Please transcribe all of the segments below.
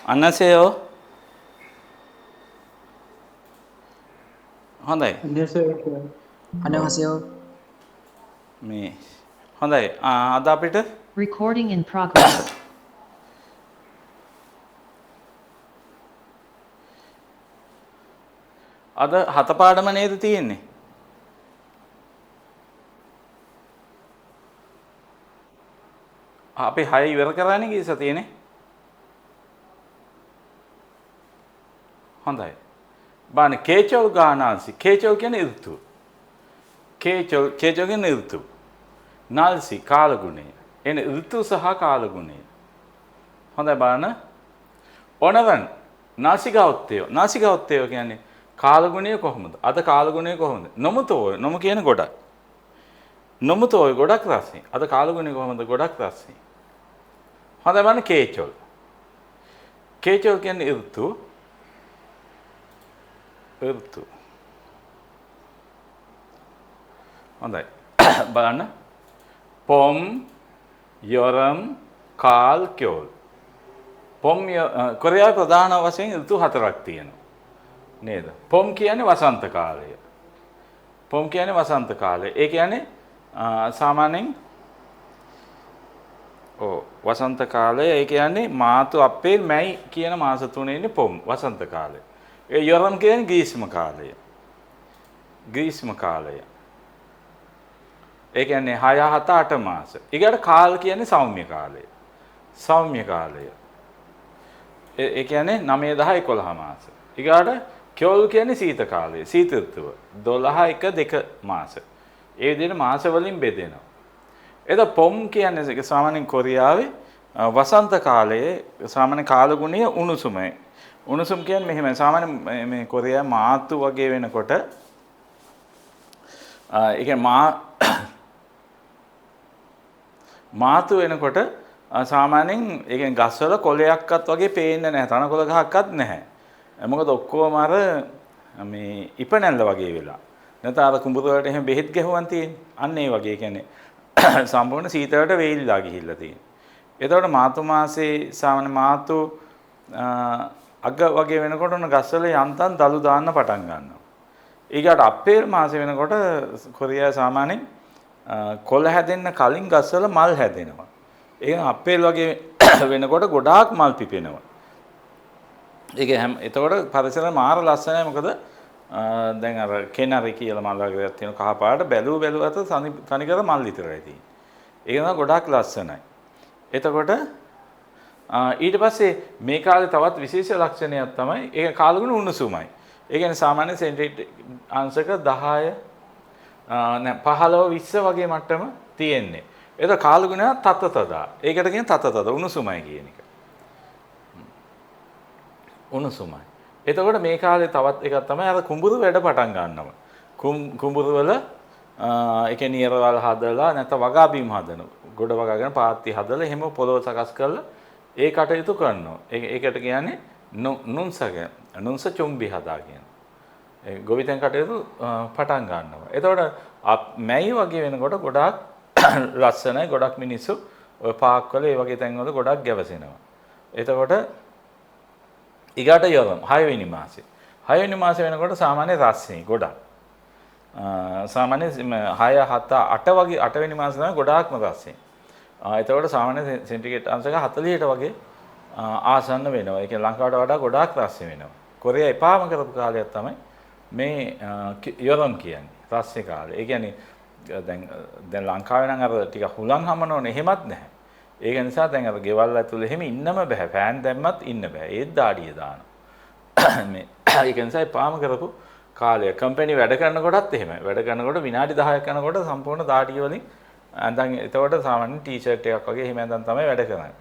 안녕하세요. හොඳයි. 안녕하세요. මේ හොඳයි. අද අපිට Recording in progress. අද හත පාඩම නේද තියෙන්නේ? අපි 6 ඉවර කරන්නේ කී සතියේනේ? හොඳයි. බාන කේචල් ගානාසි. කේචල් කියන්නේ ඍතු. කේචල් කියන්නේ ඍතු. නාල්සි කාලගුණය. එනේ ඍතු සහ කාලගුණය. හොඳයි බාන. ඔනවන් නාසිකාවත්තය. නාසිකාවත්තය කියන්නේ කාලගුණය කොහොමද? අද කාලගුණය කොහොමද? නොමුතෝ නොමු කියන ගොඩක්. නොමුතෝ ගොඩක් රසයි. අද කාලගුණය කොහොමද? ගොඩක් රසයි. හොඳයි බාන කේචල්. කේචල් කියන්නේ ඍතු. ඍතු. හොඳයි. බලන්න. පොම් යොරම් කාල් කියෝල්. පොම් කොරියාවේ ප්‍රධාන වශයෙන් ඍතු හතරක් තියෙනවා. නේද? පොම් කියන්නේ වසන්ත කාලය. පොම් කියන්නේ වසන්ත කාලය. ඒ කියන්නේ සාමාන්‍යයෙන් වසන්ත කාලය ඒ කියන්නේ මාර්තු අප්‍රේල් මැයි කියන මාස තුනේ ඉන්නේ පොම් වසන්ත කාලය. ඒ යොරම් කියන්නේ ග්‍රීෂ්ම කාලය. ග්‍රීෂ්ම කාලය. ඒ කියන්නේ 6 7 8 මාස. ඊගාට කාල් කියන්නේ සෞම්‍ය කාලය. සෞම්‍ය කාලය. ඒ කියන්නේ 9 10 11 මාස. ඊගාට කියෝල් කියන්නේ සීත කාලය. සීත ඍතුව. 12 1 2 මාස. ඒ විදිහට මාස වලින් බෙදෙනවා. එතකොට පොම් කියන්නේ සාමාන්‍යයෙන් කොරියාවේ වසන්ත කාලයේ සාමාන්‍ය කාලගුණය උණුසුමයි. උණුසුම් කියන්නේ මෙහෙමයි. සාමාන්‍ය මේ කොරියාවේ මාර්තු වගේ වෙනකොට ඒ කියන්නේ මාතු වෙනකොට සාමාන්‍යයෙන් ඒ කියන්නේ ගස්වල කොළයක්වත් වගේ පේන්නේ නැහැ. තනකොළ ගහක්වත් නැහැ. මොකද ඔක්කොම අර මේ ඉපනැල්ල වගේ වෙලා. නැත්නම් අර කුඹුර වලට එහෙම බෙහෙත් ගහුවන් තියෙන්නේ. අන්න ඒ වගේ කියන්නේ සම්පූර්ණ සීතලට වෙයිලා ගිහිල්ලා තියෙන්නේ. එතකොට මාතු මාසේ සාමාන්‍ය මාතු අග වගේ වෙනකොට උන ගස්වල යන්තම් දළු දාන්න පටන් ගන්නවා. ඊගාට අප්‍රේල් මාසේ වෙනකොට කොරියාවේ සාමාන්‍යයෙන් කොළ හැදෙන්න කලින් ගස්වල මල් හැදෙනවා. ඒ අප්‍රේල් වගේ වෙනකොට ගොඩාක් මල් පිපෙනවා. ඒක එතකොට පරිසරය මාර ලස්සනයි. මොකද දැන් අර කෙනරි කියලා මල් වර්ගයක් තියෙන කහ පාට බැලුවට තනිකර මල් විතරයි තියෙන්නේ. ඒක නම් ගොඩාක් ලස්සනයි. එතකොට ඊට පස්සේ මේ කාලේ තවත් විශේෂ ලක්ෂණයක් තමයි ඒක කාලගුණ උණුසුමයි. ඒ කියන්නේ සාමාන්‍ය සෙන්ටිග්‍රේඩ් අංශක 10 15 20 වගේ මට්ටම තියෙන්නේ. ඒක කාලගුණය තතතදා. ඒකට කියන තතතද උණුසුමයි කියන එක. උණුසුමයි. එතකොට මේ කාලේ තවත් එකක් තමයි අර කුඹුරු වැඩ පටන් ගන්නවා. කුඹුරු වල ඒ කියන්නේ නියරවල් හදලා නැත්නම් වගා බිම් හදනවා. ගොඩ වගාගෙන පාත්ති හදලා එහෙම පොළොව සකස් කරලා ඒ කටයුතු කරනවා. ඒකට කියන්නේ නුන්ස චුම්බි හදා කියන. ඒ ගොවිතැන් කටයුතු පටන් ගන්නවා. එතකොට මැයි වගේ වෙනකොට ගොඩාක් ලස්සනයි. ගොඩක් මිනිස්සු ඔය පාක්වල ඒ වගේ තැන්වල ගොඩක් ගැවසෙනවා. එතකොට ඊගාට යොරම් 6 වෙනි මාසේ. 6 වෙනි මාසේ වෙනකොට සාමාන්‍ය රස්නේ ගොඩක්. සාමාන්‍ය 6 7 8 වගේ 8 වෙනි මාසේ තමයි ගොඩාක්ම රස්නේ. එතකොට සාමාන්‍ය සෙන්ටිග්‍රේඩ් අංශක 40ට වගේ ආසන්න වෙනවා. ඒ කියන්නේ ලංකාවට වඩා ගොඩාක් රස්නේ වෙනවා. කොරියා එපාම කරපු කාලයක් තමයි මේ යොරම් කියන්නේ. රස්නේ කාලේ. ඒ කියන්නේ දැන් ලංකාවේ නම් අර ටික හුලං හමනෝනේ එහෙමත් නැහැ. ඒක නිසා දැන් අර ගෙවල් ඇතුළේ එහෙම ඉන්නම බෑ. ෆෑන් දැම්මත් ඉන්න බෑ. ඒත් දාඩිය දානවා. මේ ඒක නිසා එපාම කරපු කාලය. කම්පැනි වැඩ කරනකොටත් එහෙමයි. වැඩ කරනකොට විනාඩි 10ක් යනකොට සම්පූර්ණ දාඩිය වලින් අඳන් එතකොට සාමාන්‍ය ටී-ෂර්ට් එකක් වගේ එහෙම අඳන් තමයි වැඩ කරන්නේ.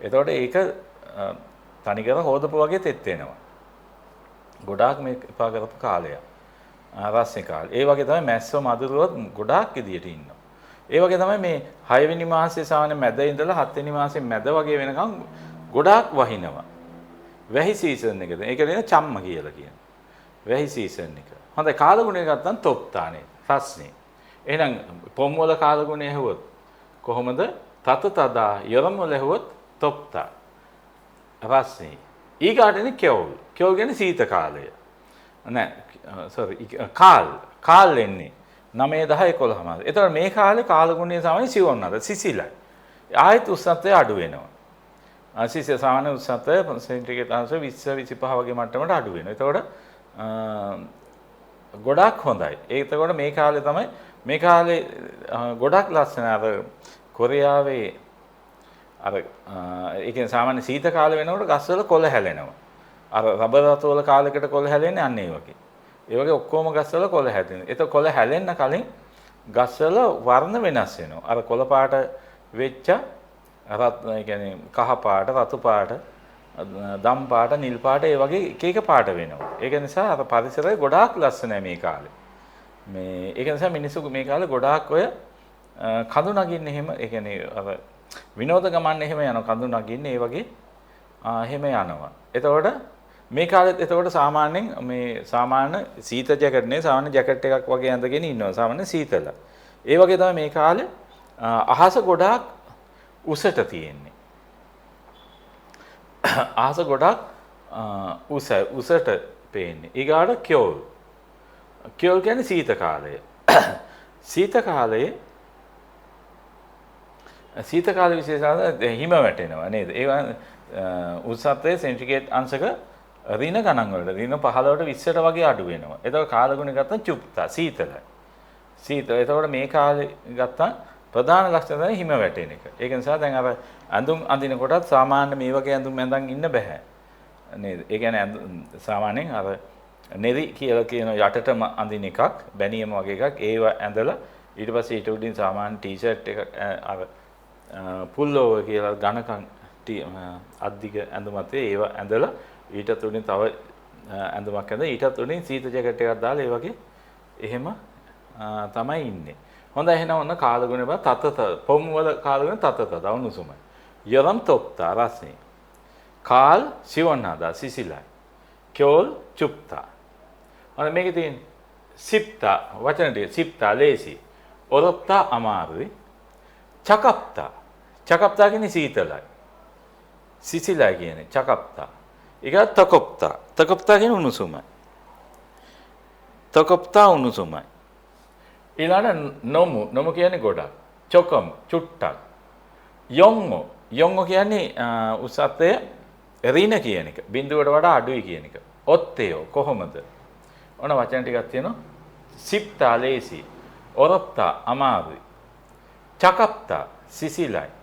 එතකොට ඒක තනිකර හොදපු වගේ තෙත් වෙනවා. ගොඩාක් මේ එපා කරපු කාලයක්. රස්නේ කාලේ. ඒ වගේ තමයි මැස්සෝ මදුරුවත් ගොඩාක් විදියට ඉන්නවා. ඒ වගේ තමයි මේ 6 වෙනි මාසේ සාමාන්‍ය මැද ඉඳලා 7 වෙනි මාසේ මැද වගේ වෙනකම් ගොඩාක් වහිනවා. වැහි සීසන් එකද. ඒක නේද චම්ම කියලා කියන්නේ. වැහි සීසන් එක. හොඳයි කාලගුණය ගත්තම තොප්තානේ රස්නේ. එහෙනම් පොම් වල කාලගුණය ඇහුවොත් කොහොමද? තත තදා යොරම් වල ඇහුවොත් තොප්තා. රස්නේ. ඊගාටනේ කෙවුල්. කෙවුල් කියන්නේ සීත කාලය. නෑ සෝරි කාල් එන්නේ 9 10 11 මාස. එතකොට මේ කාලේ කාලගුණය සාමාන්‍ය සිවුන්නද සිසිලයි. ආයෙත් උෂ්ණත්වය අඩු වෙනවා. සිසිල සාමාන්‍ය උෂ්ණත්වය සෙන්ටිග්‍රේඩ් අංශ 20 25 වගේ මට්ටමකට අඩු වෙනවා. එතකොට ගොඩක් හොඳයි. එතකොට මේ කාලේ තමයි මේ කාලේ ගොඩක් ලස්සන අර කොරියාවේ අර ඒ කියන්නේ සාමාන්‍ය සීත කාලේ වෙනකොට ගස්වල කොළ හැලෙනවා. අර රබර් රතු වල කාලයකට කොළ හැලෙන්නේ අන්න ඒ වගේ. ඒ වගේ ඔක්කොම ගස්වල කොළ හැදෙනවා. ඒක කොළ හැලෙන්න කලින් ගස්වල වර්ණ වෙනස් වෙනවා. අර කොළ පාට වෙච්ච ඒ කියන්නේ කහ පාට, රතු පාට, දම් පාට, නිල් පාට ඒ වගේ එක එක පාට වෙනවා. ඒක නිසා අර පරිසරය ගොඩාක් ලස්සනයි මේ කාලේ. මේ ඒක නිසා මිනිස්සු මේ කාලේ ගොඩාක් ඔය කඳු නගින්න එහෙම ඒ කියන්නේ අර විනෝද ගමන් එහෙම යනවා කඳු නගින්න ඒ වගේ එහෙම යනවා. එතකොට මේ කාලෙත් එතකොට සාමාන්‍යයෙන් මේ සාමාන්‍ය සීත ජැකට් නේ සාමාන්‍ය ජැකට් එකක් වගේ ඇඳගෙන ඉන්නවා සාමාන්‍ය සීතල. ඒ වගේ තමයි මේ කාලේ අහස ගොඩාක් උසට තියෙන්නේ. අහස ගොඩාක් උසට පේන්නේ. ඊගාට කියෝල්. කියෝල් කියන්නේ සීත කාලය. සීත කාලයේ විශේෂයෙන් හිම වැටෙනවා නේද? ඒවා උෂ්ණත්වයේ සෙන්ටිග්‍රේඩ් අංශක ඍණ ගණන් වලට ඍණ 15ට 20ට වගේ අඩු වෙනවා. එතකොට කාලගුණය ගත්තම චුප්තා සීතලයි. සීතල. එතකොට මේ කාලේ ගත්තම ප්‍රධාන ලක්ෂණ තමයි හිම වැටෙන එක. ඒක නිසා දැන් අර ඇඳුම් අඳින කොටත් සාමාන්‍ය මේ වගේ ඇඳුම් ඇඳන් ඉන්න බෑ. නේද? ඒ කියන්නේ සාමාන්‍යයෙන් අර නෙරි කියලා කියන යටටම අඳින එකක්, බැනියම වගේ එකක් ඒව ඇඳලා ඊට පස්සේ ඊට උඩින් සාමාන්‍ය ටී-ෂර්ට් එකක් අර පුල්ලෝවර් කියලා ඝනකම් අද්දික ඇඳුමත් ඒව ඇඳලා ඊටත් උඩින් තව ඇඳුමක් ඇඳලා ඊටත් උඩින් සීත ජැකට් එකක් දාලා ඒ වගේ එහෙම තමයි ඉන්නේ. හොඳයි එහෙනම් ඔන්න කාලගුණය බා තතත පොම් වල කාලගුණය තතත උණුසුමයි. යරම් තොප්තා රස්නේ. කාල් සිවන්නාදා සිසිලයි. කියෝල් චුප්තා. ඔන්න මේකේ තියෙන සිප්තා වචන ටික සිප්තා ලේසි. ඔරොප්තා අමාරුයි. චකප්තා. චකප්තා කියන්නේ සීතලයි. සිසිලයි කියන්නේ චකප්තා. ඊගා තකොප්තා. තකොප්තා කියන්නේ උණුසුමයි. තකොප්තා උණුසුමයි. ඊළඟ නොමු කියන්නේ ගොඩක්. චොකම් චුට්ටක්. යොංගෝ. යොංගෝ කියන්නේ උසත්ය ඍණ කියන එක. බිඳුවට වඩා අඩුයි කියන එක. ඔත්තේයෝ කොහොමද? ඔන්න වචන ටිකක් තියෙනවා. සිප්තා ලේසි. ඔරොප්තා අමාරුයි. චකප්තා සිසිලයි.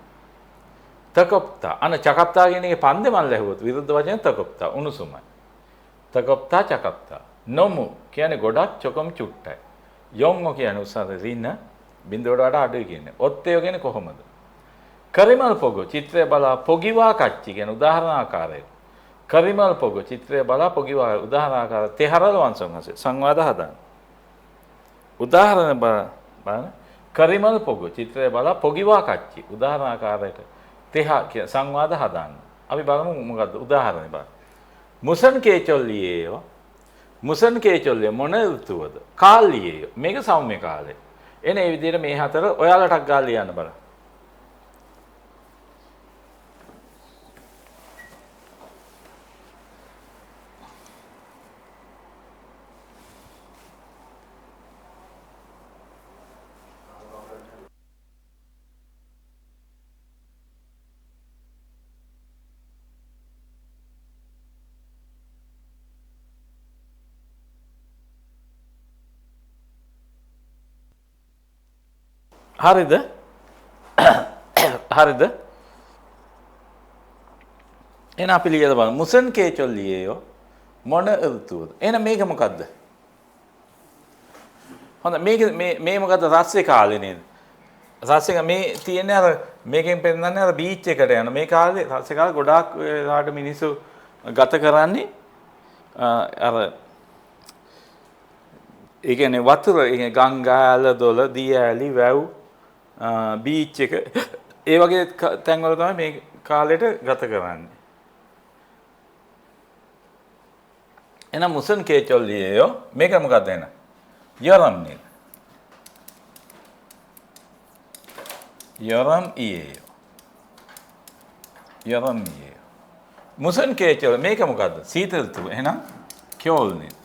තකොප්තා අන චකප්තා කියන එකේ පන්දේ මල් ඇහුවොත් විරුද්ධ වචනේ තකොප්තා උණුසුමයි. තකොප්තා චකප්තා. නොමු කියන්නේ ගොඩක් චොකම් චුට්ටයි. යොංගෝ කියන්නේ උසස් රින්න බිඳුවට වඩා අඩුයි කියන්නේ. ඔත්තේයෝ කියන්නේ කොහොමද? කරිමල් පොගෝ චිත්‍රය බලා පොගිවා කච්චි කියන උදාහරණාකාරය. කරිමල් පොගෝ චිත්‍රය බලා පොගිවා උදාහරණාකාරය තෙහරල වංශංශ සංවාද හදන්න. උදාහරණ බලන්න කරිමල් පොගෝ චිත්‍රය බලා පොගිවා කච්චි උදාහරණාකාරයට තෙහ කියන සංවාද හදන්න. අපි බලමු මොකද්ද උදාහරණය බලන්න. මුසන් කේචොල්ලියේව මුසන් කේචොල්ලිය මොන ඍතුවද? කාල්ලියේව. මේක සෞම්‍ය කාලය. එන මේ විදිහට මේ හතර ඔයාලටක් ගාලා ලියන්න බලන්න. හරිද? හරිද? එහෙනම් අපි ලියලා බලමු. මුසන් කේචොල්ලියේයෝ මොන ඍතුවද? එහෙනම් මේක මොකද්ද? හොඳ මේ මොකද්ද? රස්සේ කාලේ නේද? රස්සේ මේ තියෙන්නේ අර මේකෙන් පෙන්නන්නේ අර බීච් එකට යන. මේ කාලේ රස්සේ කාලේ ගොඩාක් වෙලාවට මිනිස්සු ගත කරන්නේ අර ඒ කියන්නේ වතුර ඒ කියන්නේ ගංගා ඇල දොල දී ඇලි වැව් බීච් එක ඒ වගේ තැන්වල තමයි මේ කාලෙට ගත කරන්නේ. එහෙනම් මුසන් කේචොල්ලියේයෝ මේක මොකක්ද එහෙනම්? යරම් නේද? යරම් ඊයේයෝ. යරම් ඊයේයෝ. මුසන් කේචල් මේක මොකද්ද? සීතල ඍතුව. එහෙනම් කියෝල් නේද?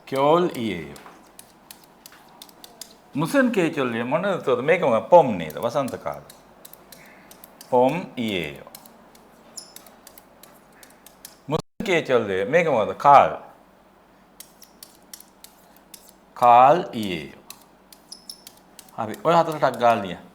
කියෝල් ඊයේ. මුසන් කේචල් මොන ඍතුවද? මේක මොකක්ද? පොම් නේද? වසන්ත කාලේ. පොම් ඊයේ. මුසන් කේචල් මේක මොකද්ද? කාල්. කාල් ඊයේ. හරි. ඔය හතරටක් ගාලා ලියන්න.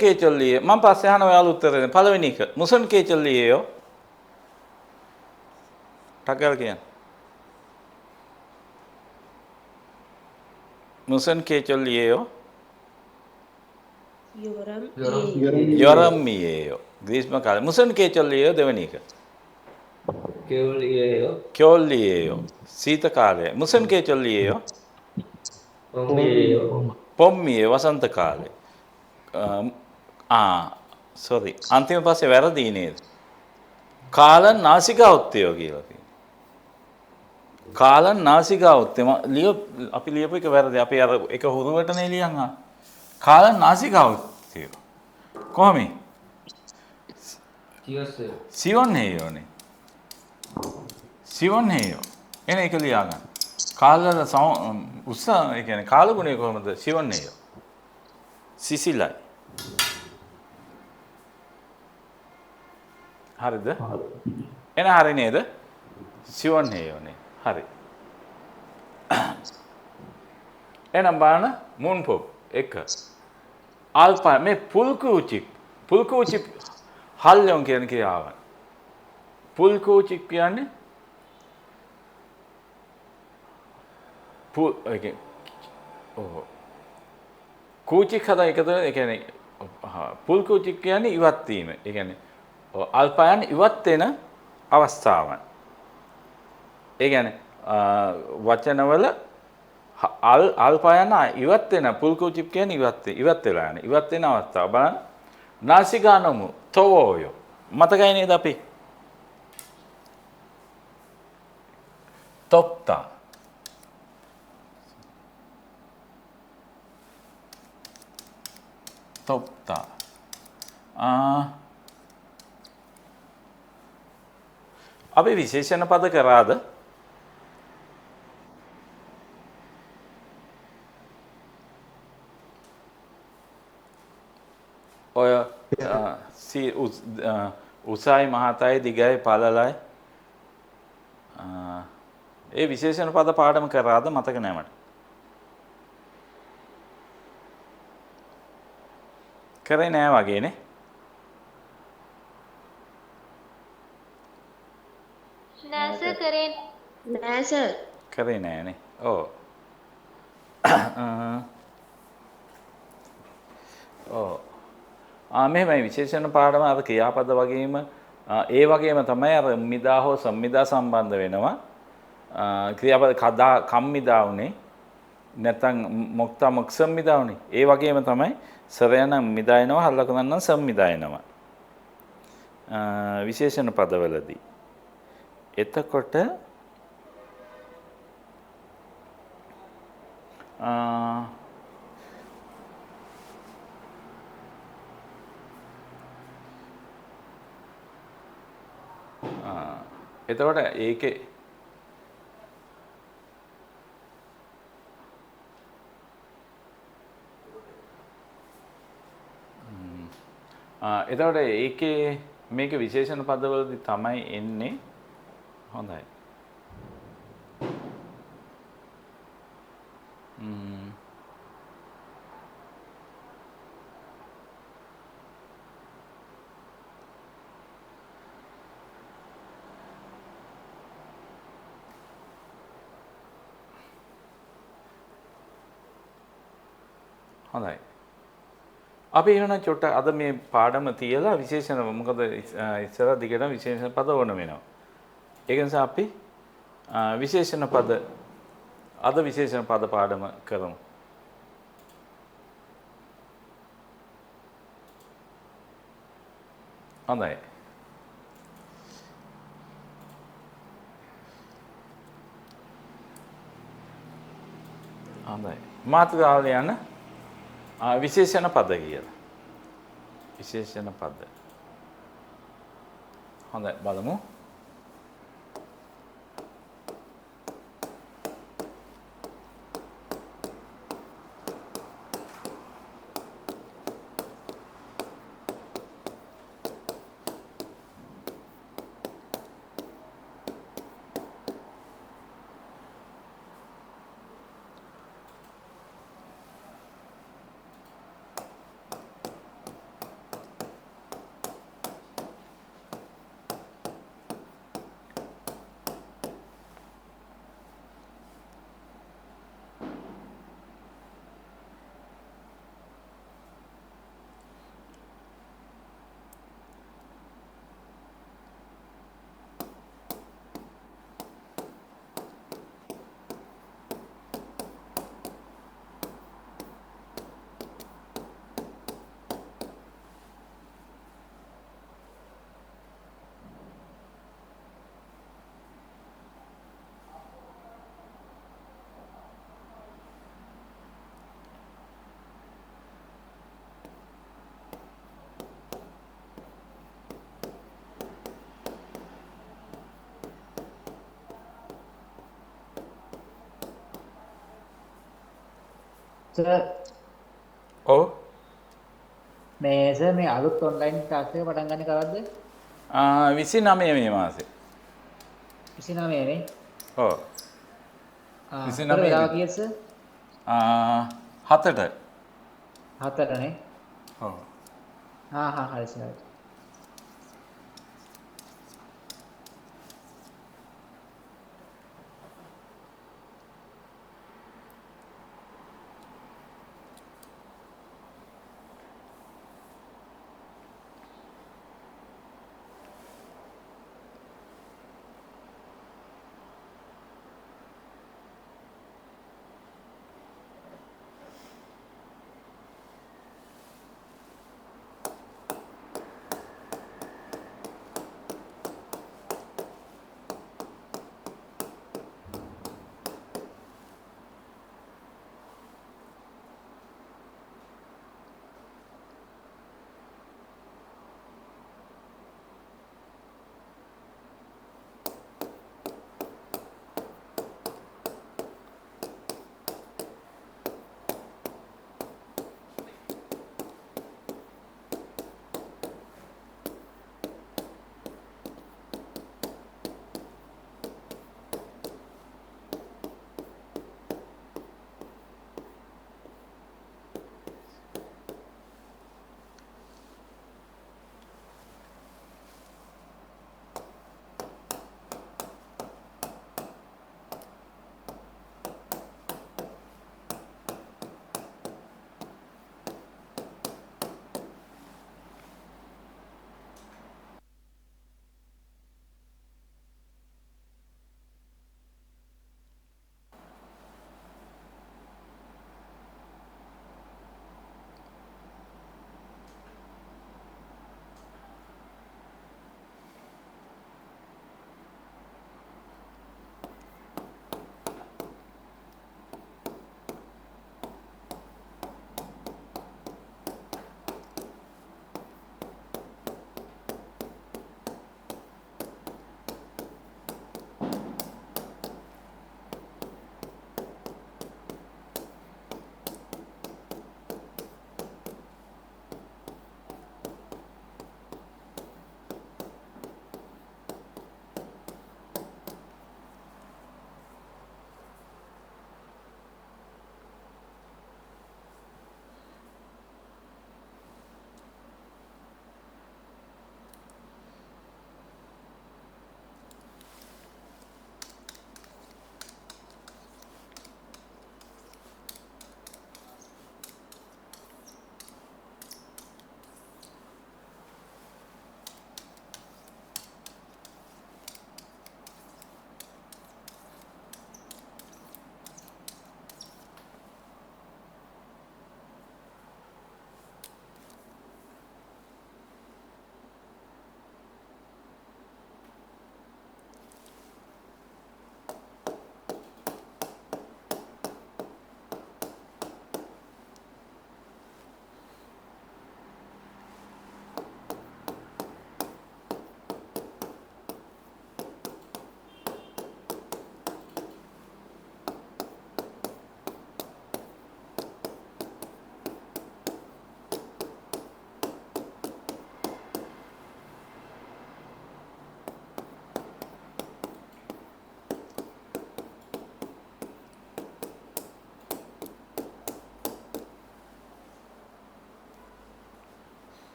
කේචල්ලියේ මම පස්සේ අහන ඔයාලා උත්තර දෙන්න. පළවෙනි එක මුසන් කේචල්ලියේයෝ. ටකල් කියන්න. මුසන් කේචල්ලියේයෝ. යොරම්මියේයෝ. ග්‍රීස්ම කාලේ. මුසන් කේචල්ලියේයෝ දෙවෙනි එක. කියෝල්ලියේයෝ. සීත කාලේ. මුසන් කේචල්ලියේයෝ. පොම්මියේ වසන්ත කාලේ. සොරි අන්තිම පස්සේ වැරදි නේද? කාලන් නාසිකාවුත්තයෝ කියලා තියෙනවා. කාලන් නාසිකාවුත්තේ අපි ලියපු එක වැරදි. අපි අර එක හුරුවටනේ ලියන් ආ. කාලන් නාසිකාවුත්තයෝ. කොහොමද? සිවොන් හේයෝනේ. සිවොන් හේයෝ. එන එක ලියා ගන්න. කාලල උස්ස ඒ කියන්නේ කාලගුණය කොහොමද? සිවොන් හේයෝ. සිසිලයි. හරිද? එන හරි නේද? සිවොන් හේයෝනේ. හරි. එනම් බලන්න මුන් පොප් එක. ආල්පා මේ පුල්කූචික් හල්යොන් කියන ක්‍රියාවන්. පුල්කූචික් කියන්නේ කූචික් හදා එකතු ඒ කියන්නේ පුල්කූචික් කියන්නේ ඉවත් වීම. ඒ කියන්නේ අල්පයන් ඉවත් වෙන අවස්ථාවන්. ඒ කියන්නේ වචනවල අල්පයන් ඉවත් වෙන පුල්කූචික් කියන්නේ ඉවත් වෙලා යන ඉවත් වෙන අවස්ථාව බලන්න. නාසිකානමු තෝයෝ මතකයි නේද අපි? තොප්තා තොප්තා අපි විශේෂණ පද කරාද? ඔය උසයි මහතයි දිගයි පළලයි ඒ විශේෂණ පද පාඩම කරාද? මතක නැහැ මට. කරේ නෑ වගේනේ. නෑ සර් කරේ නෑ සර්. කරේ නෑනේ. ඔව්. ඔව්. මෙහෙමයි විශේෂණ පාඩම අර ක්‍රියාපද වගේම ඒ වගේම තමයි අර මිදා හෝ සම්මිදා සම්බන්ධ වෙනවා. ක්‍රියාපද කදා කම්මිදා උනේ නැත්නම් මොක්තා මොක් සම්මිදා උනේ. ඒ වගේම තමයි සරයනම් මිදායනවා හල්ලකනනම් සම්මිදායනවා. විශේෂණ පදවලදී. එතකොට එතකොට ඒකේ එතකොට ඒකේ මේක විශේෂණ පදවලදී තමයි එන්නේ. හොඳයි. හොඳයි. අපි එහෙනම් චොට්ට අද මේ පාඩම තියලා විශේෂණ මොකද ඉස්සර දිගට විශේෂණ පද ඕන වෙනවා. ඒක නිසා අපි විශේෂණ පද අද විශේෂණ පද පාඩම කරමු. හොඳයි. හොඳයි. මාතෘකාවල යන විශේෂණ පද කියලා. විශේෂණ පද. හොඳයි බලමු. සර් ඔව්. මේ සර් මේ අලුත් ඔන්ලයින් ක්ලාස් එක පටන් ගන්න කවද්ද? 29 මේ මාසේ. 29 නේ. ඔව්. ආ 29 වෙලාව කීයද සර්? 7ට. 4 නේ. ඔව්. හරි සර්.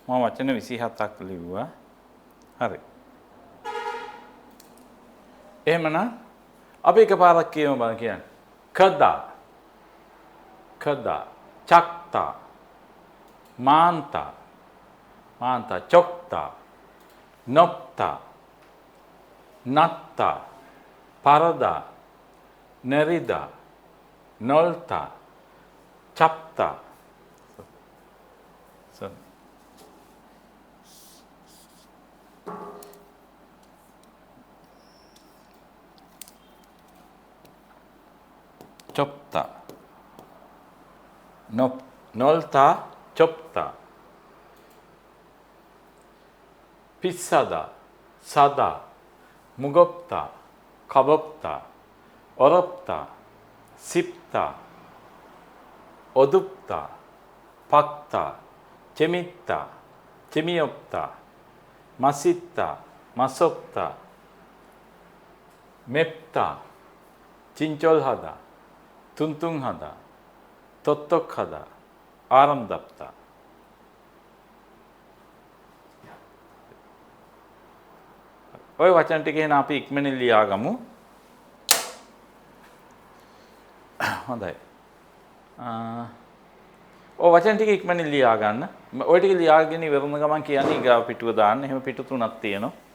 මම වචන 27ක් ලිව්වා. හරි. එහෙමනම් අපි එකපාරක් කියමු බලන්න කියන්නේ. කදා. කදා. චක්තා. මාන්තා. මාන්තා. චොක්තා. නොක්තා. නත්තා. පරදා. නරිදා. නොල්තා. චප්තා. chopta nolta chopta pissada sada mugopta kabopta oropta sipta odupta pakta chemitta chemiopta masitta masopta mepta चिंचोल हदा तुंतुंग हदा तोत्तोक हदा आरम दप्ता ඔය වචන ටික එහෙනම් අපි ඉක්මනින් ලියා ගමු. හොඳයි. ඔය වචන ටික ඉක්මනින් ලියා ගන්න. ඔය ටික ලියාගෙන ඉවරන ගමන් කියන්නේ ඊගාව පිටුව දාන්න. එහෙම පිටු තුනක් තියෙනවා.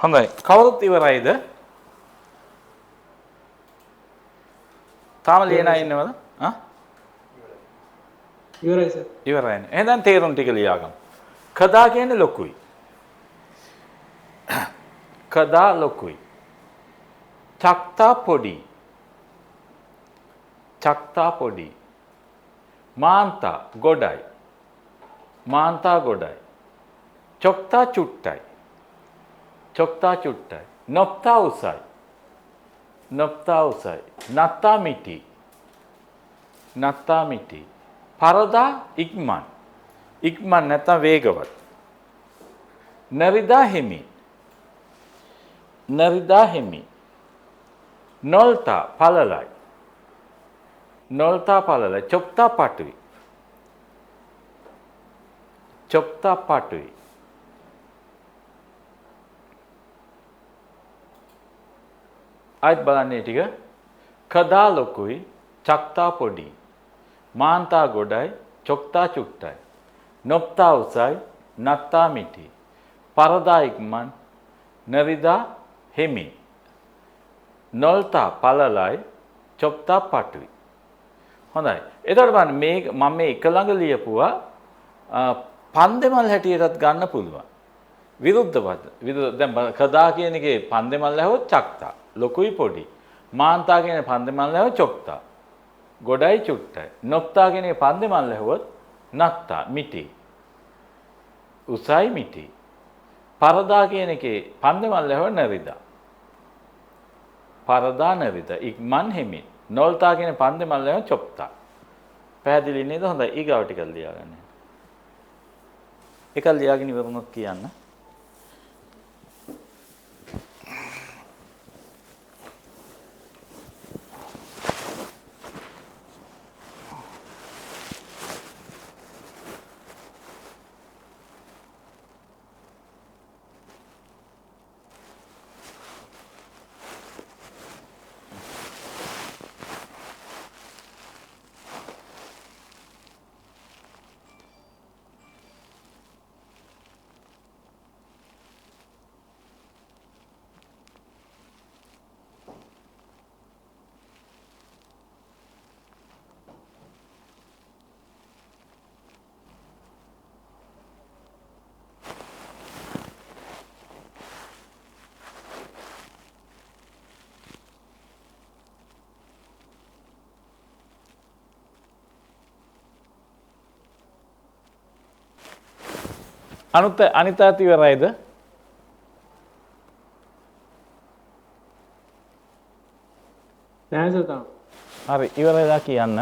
හොඳයි. කවුරුත් ඉවරයිද? තාම ලියන අය ඉන්නවද? ඉවරයි සර්. ඉවරයි. එහෙනම් තේරුම් ටික ලියාගමු. කදා කියන්නේ ලොකුයි. කදා ලොකුයි. චක්තා පොඩි. චක්තා පොඩි. මාන්තා ගොඩයි. මාන්තා ගොඩයි. චොක්තා චුට්ටයි. චොක්තා චුට්ටයි. නොප්තා උසයි. නොප්තා උසයි. නත්තා මිටි. නත්තා මිටි. පරදා ඉක්මන්. ඉක්මන් නැත්නම් වේගවත්. නරිදා හිමි. නරිදා හිමි. නොල්තා පළලයි. නොල්තා පළලයි. චොක්තා පටුයි. චොක්තා පටුයි. ආයිත් බලන්න මේ ටික. කදා ලොකුයි, චක්තා පොඩි. මාන්තා ගොඩයි, චොක්තා චුට්ටයි. නොප්තා උසයි, නත්තා මිටි. පරදා ඉක්මන්, නරිදා හිමි. නොල්තා පළලයි, චොක්තා පටුයි. හොඳයි. එතකොට බලන්න මම මේ එක ළඟ ලියපුවා පන්දෙමල් හැටියටත් ගන්න පුළුවන්. විරුද්ධ පද. දැන් කදා කියන එකේ පන්දෙමල් ඇහුවොත් චක්තා. ලොකුයි පොඩි. මාන්තා කියන පන්දෙමල් ඇහුවොත් චොක්තා. ගොඩයි චුට්ටයි. නොප්තා කියන පන්දෙමල් ඇහුවොත් නත්තා මිටි. උසයි මිටි. පරදා කියන එකේ පන්දෙමල් ඇහුවොත් නරිදා. පරදා නරිදා. ඉක්මන් හිමින්. නොල්තා කියන පන්දෙමල් ඇහුවොත් චොක්තා. පැහැදිලි නේද? හොඳයි. ඊගාව ටික ලියාගන්න. එක ලියාගෙන ඉවරුනොත් කියන්න. අනිතාත් ඉවරයිද? නෑ සර් තාම. හරි ඉවරයිලා කියන්න.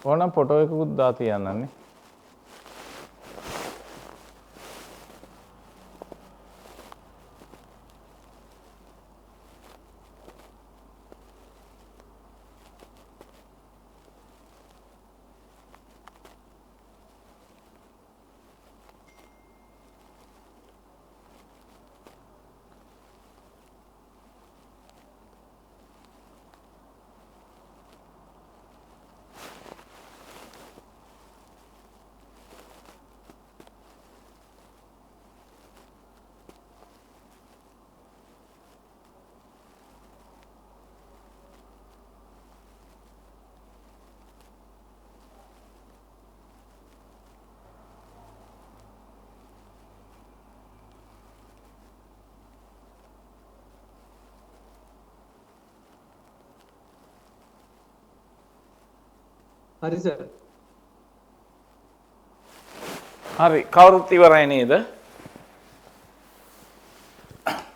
ඕනම් ෆොටෝ එකකුත් දා තියන්නන්නේ. හරි සර්. හරි කවුරුත් ඉවරයි නේද?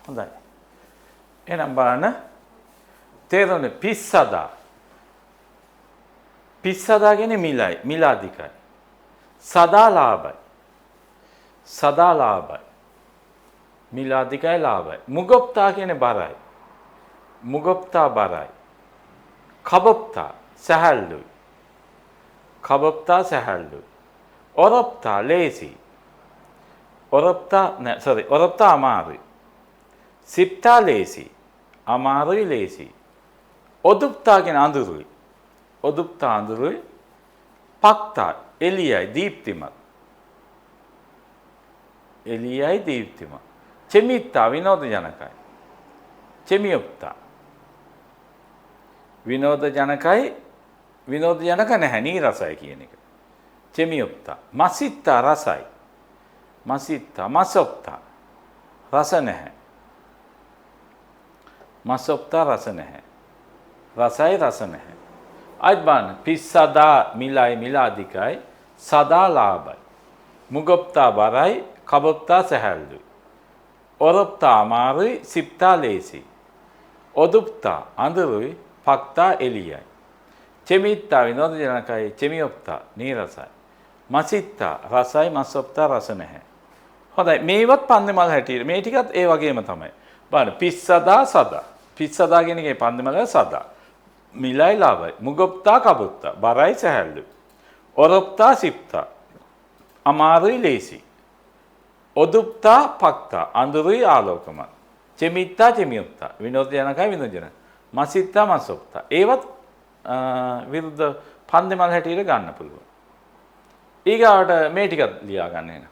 හොඳයි. එහෙනම් බලන්න තේරුණේ පිස්සදා. පිස්සදා කියන්නේ මිලයි, මිලාදිකයි. සදා ලාභයි. සදා ලාභයි. මිලාදිකයි ලාභයි. මුගොප්තා කියන්නේ බරයි. මුගොප්තා බරයි. කබොප්තා සැහැල්ලුයි. කබොප්තා සැහැල්ලුයි. ඔරොප්තා ලේසි. ඔරොප්තා අමාරුයි. සිප්තා ලේසි. අමාරුයි ලේසි. ඔදුප්තා කියන අඳුරුයි. ඔදුප්තා අඳුරුයි. පක්තා එළියයි දීප්තිමත්. එළියයි දීප්තිමත්. චෙමිත්තා විනෝදජනකයි. චෙමියොප්තා විනෝදජනකයි. විනෝදජනක නැහැ නීරසයි කියන එක. චෙමියොප්තා මසිත්තා රසයි. මසිත්තා මසොප්තා රස නැහැ. මසොප්තා රස නැහැ. රසයි රස නැහැ. අයිත් බලන්න පිස්සදා මිලයි මිලාදිකයි සදා ලාභයි. මුගොප්තා බරයි කබොප්තා සැහැල්ලුයි. ඔරොප්තා අමාරුයි සිප්තා ලේසි. ඔදුප්තා අඳුරුයි පක්තා එළියයි. චෙමිත්තා විනෝදජනකයි චෙමියොප්තා නීරසයි. මසිත්තා රසයි මසොප්තා රස නැහැ. හොඳයි මේවත් පන්දමල් හැටියට මේ ටිකත් ඒ වගේම තමයි. බලන්න පිස්සදා සදා. පිස්සදා කියන එකේ පන්දමල සදා. මිලයි ලාභයි. මුගොප්තා කබොප්තා බරයි සැහැල්ලුයි. ඔරොප්තා සිප්තා අමාරුයි ලේසි. ඔදුප්තා පක්තා අඳුරුයි ආලෝකමත්. චෙමිත්තා චෙමියොප්තා විනෝදජනකයි විනෝදජනක. මසිත්තා මසොප්තා ඒවත් විරුද්ධ පන්දමල් හැටියට ගන්න පුළුවන්. ඊගාවට මේ ටිකත් ලියා ගන්න එන.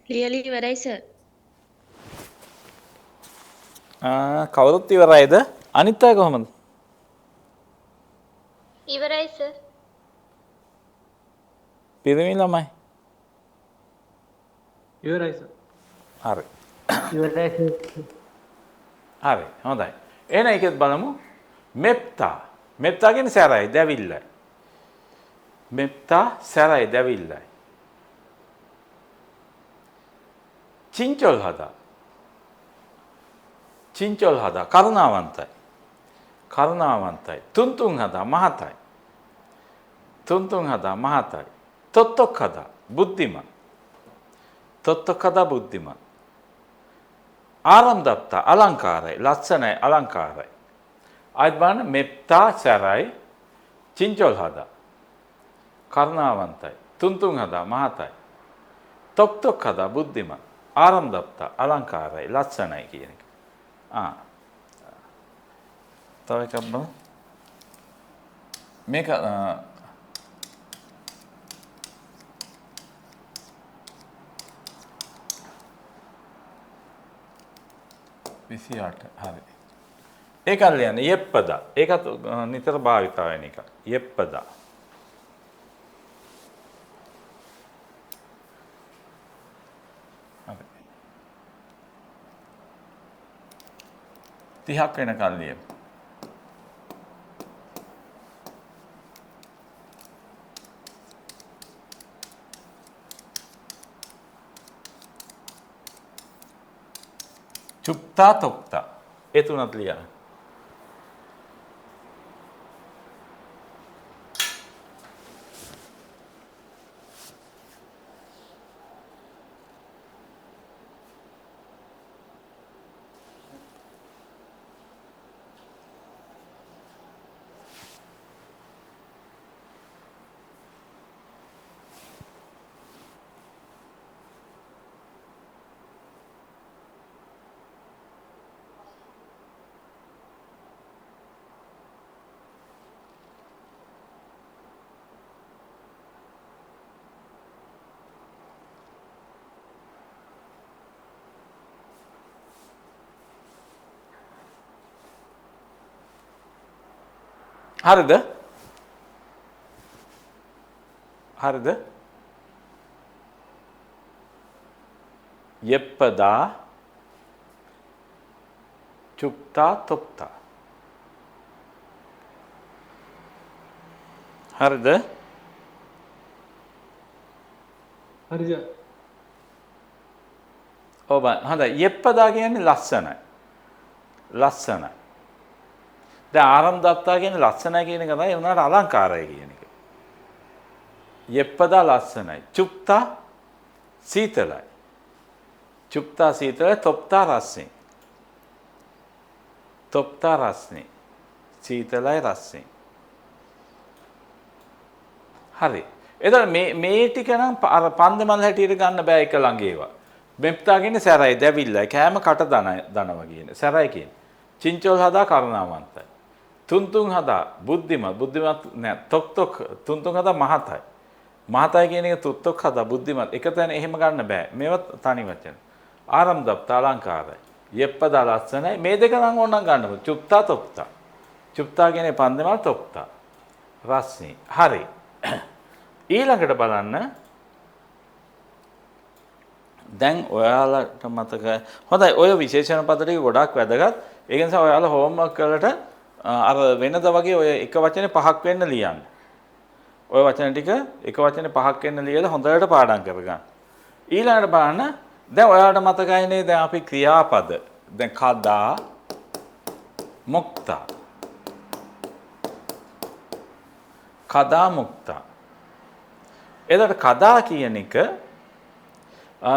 ලියලි ඉවරයි සර්. කවුරුත් ඉවරයිද? අනිත් අය කොහමද? ඉවරයි සර්. පිරිමි ළමයි. ඉවරයි සර්. හරි. ඉවරයි හරි. හොඳයි. එහෙනම් ඒකත් බලමු. මෙප්තා. මෙප්තා කියන්නේ සැරයි, දැවිල්ලයි. මෙප්තා සැරයි, දැවිල්ලයි. චින්චොල් හදා. චින්චොල් හදා කරුණාවන්තයි. කරුණාවන්තයි. තුන්තුන් හදා මහතයි. තුන්තුන් හදා මහතයි. තොත්තොක් හදා බුද්ධිමත්. තොත්තොක් හදා බුද්ධිමත්. ආරම්දත්තා අලංකාරයි, ලස්සනයි, අලංකාරයි. ආයෙත් බලන්න මෙප්තා සැරයි, චින්චොල් හදා කරුණාවන්තයි. තුන්තුන් හදා මහතයි. තොක්තොක් හදා බුද්ධිමත්. ආරම්දත්තා අලංකාරයි, ලස්සනයි කියන එක. තව එකක් බලමු. මේක 28 හරි. ඒකත් ලියන්න යෙප්පදා. ඒකත් නිතර භාවිත වෙන එක. යෙප්පදා. හරි. 30ක් වෙනකල් ලියමු. චුප්තා තොක්තා. ඒ තුනත් ලියන්න. හරිද? හරිද? යෙප්පදා චුප්තා තොක්තා. හරිද? හරි සර්. ඔබ හොඳයි. යෙප්පදා කියන්නේ ලස්සනයි. ලස්සනයි. දැන් ආරම්දත්තා කියන්නේ ලස්සනයි කියන එක තමයි උනාට අලංකාරයි කියන එක. යෙප්පදා ලස්සනයි. චුප්තා සීතලයි. චුප්තා සීතලයි. තොප්තා රස්නේ. තොප්තා රස්නේ. සීතලයි රස්නේ. හරි. එතන මේ ටික නම් අර පන්දමල් හැටියට ගන්න බෑ එක ළඟ ඒවා. මෙප්තා කියන්නේ සැරයි, දැවිල්ලයි, කෑම කට දනවා කියන්නේ. සැරයි කියන්නේ. චින්චොල් හදා කරුණාවන්තයි. තුන්තුන් හදා බුද්ධිමත්. බුද්ධිමත් නෑ. තොක්තොක් තුන්තුන් හදා මහතයි. මහතයි කියන එක තුත්තොක් හදා බුද්ධිමත්. එක තැන එහෙම ගන්න බෑ. මේවත් තනි වචන. ආරම්දප්ත අලංකාරයි. යෙප්පදා ලස්සනයි. මේ දෙක නම් ඕනනම් ගන්න. චුප්තා තොක්තා. චුප්තා කියන්නේ පන්දමල් තොක්තා. රස්නි. හරි. ඊළඟට බලන්න දැන් ඔයාලට මතක හොඳයි ඔය විශේෂණ පද ටික ගොඩක් වැදගත්. ඒක නිසා ඔයාලා හෝම්වර්ක් වලට අර වෙනද වගේ ඔය එක වචනේ 5ක් වෙන්න ලියන්න. ඔය වචන ටික එක වචනේ 5ක් වෙන්න ලියලා හොඳට පාඩම් කරගන්න. ඊළඟට බලන්න දැන් ඔයාලට මතකයිනේ දැන් අපි ක්‍රියාපද දැන් කදා මුක්තා කදා මුක්තා. එතකොට කදා කියන එක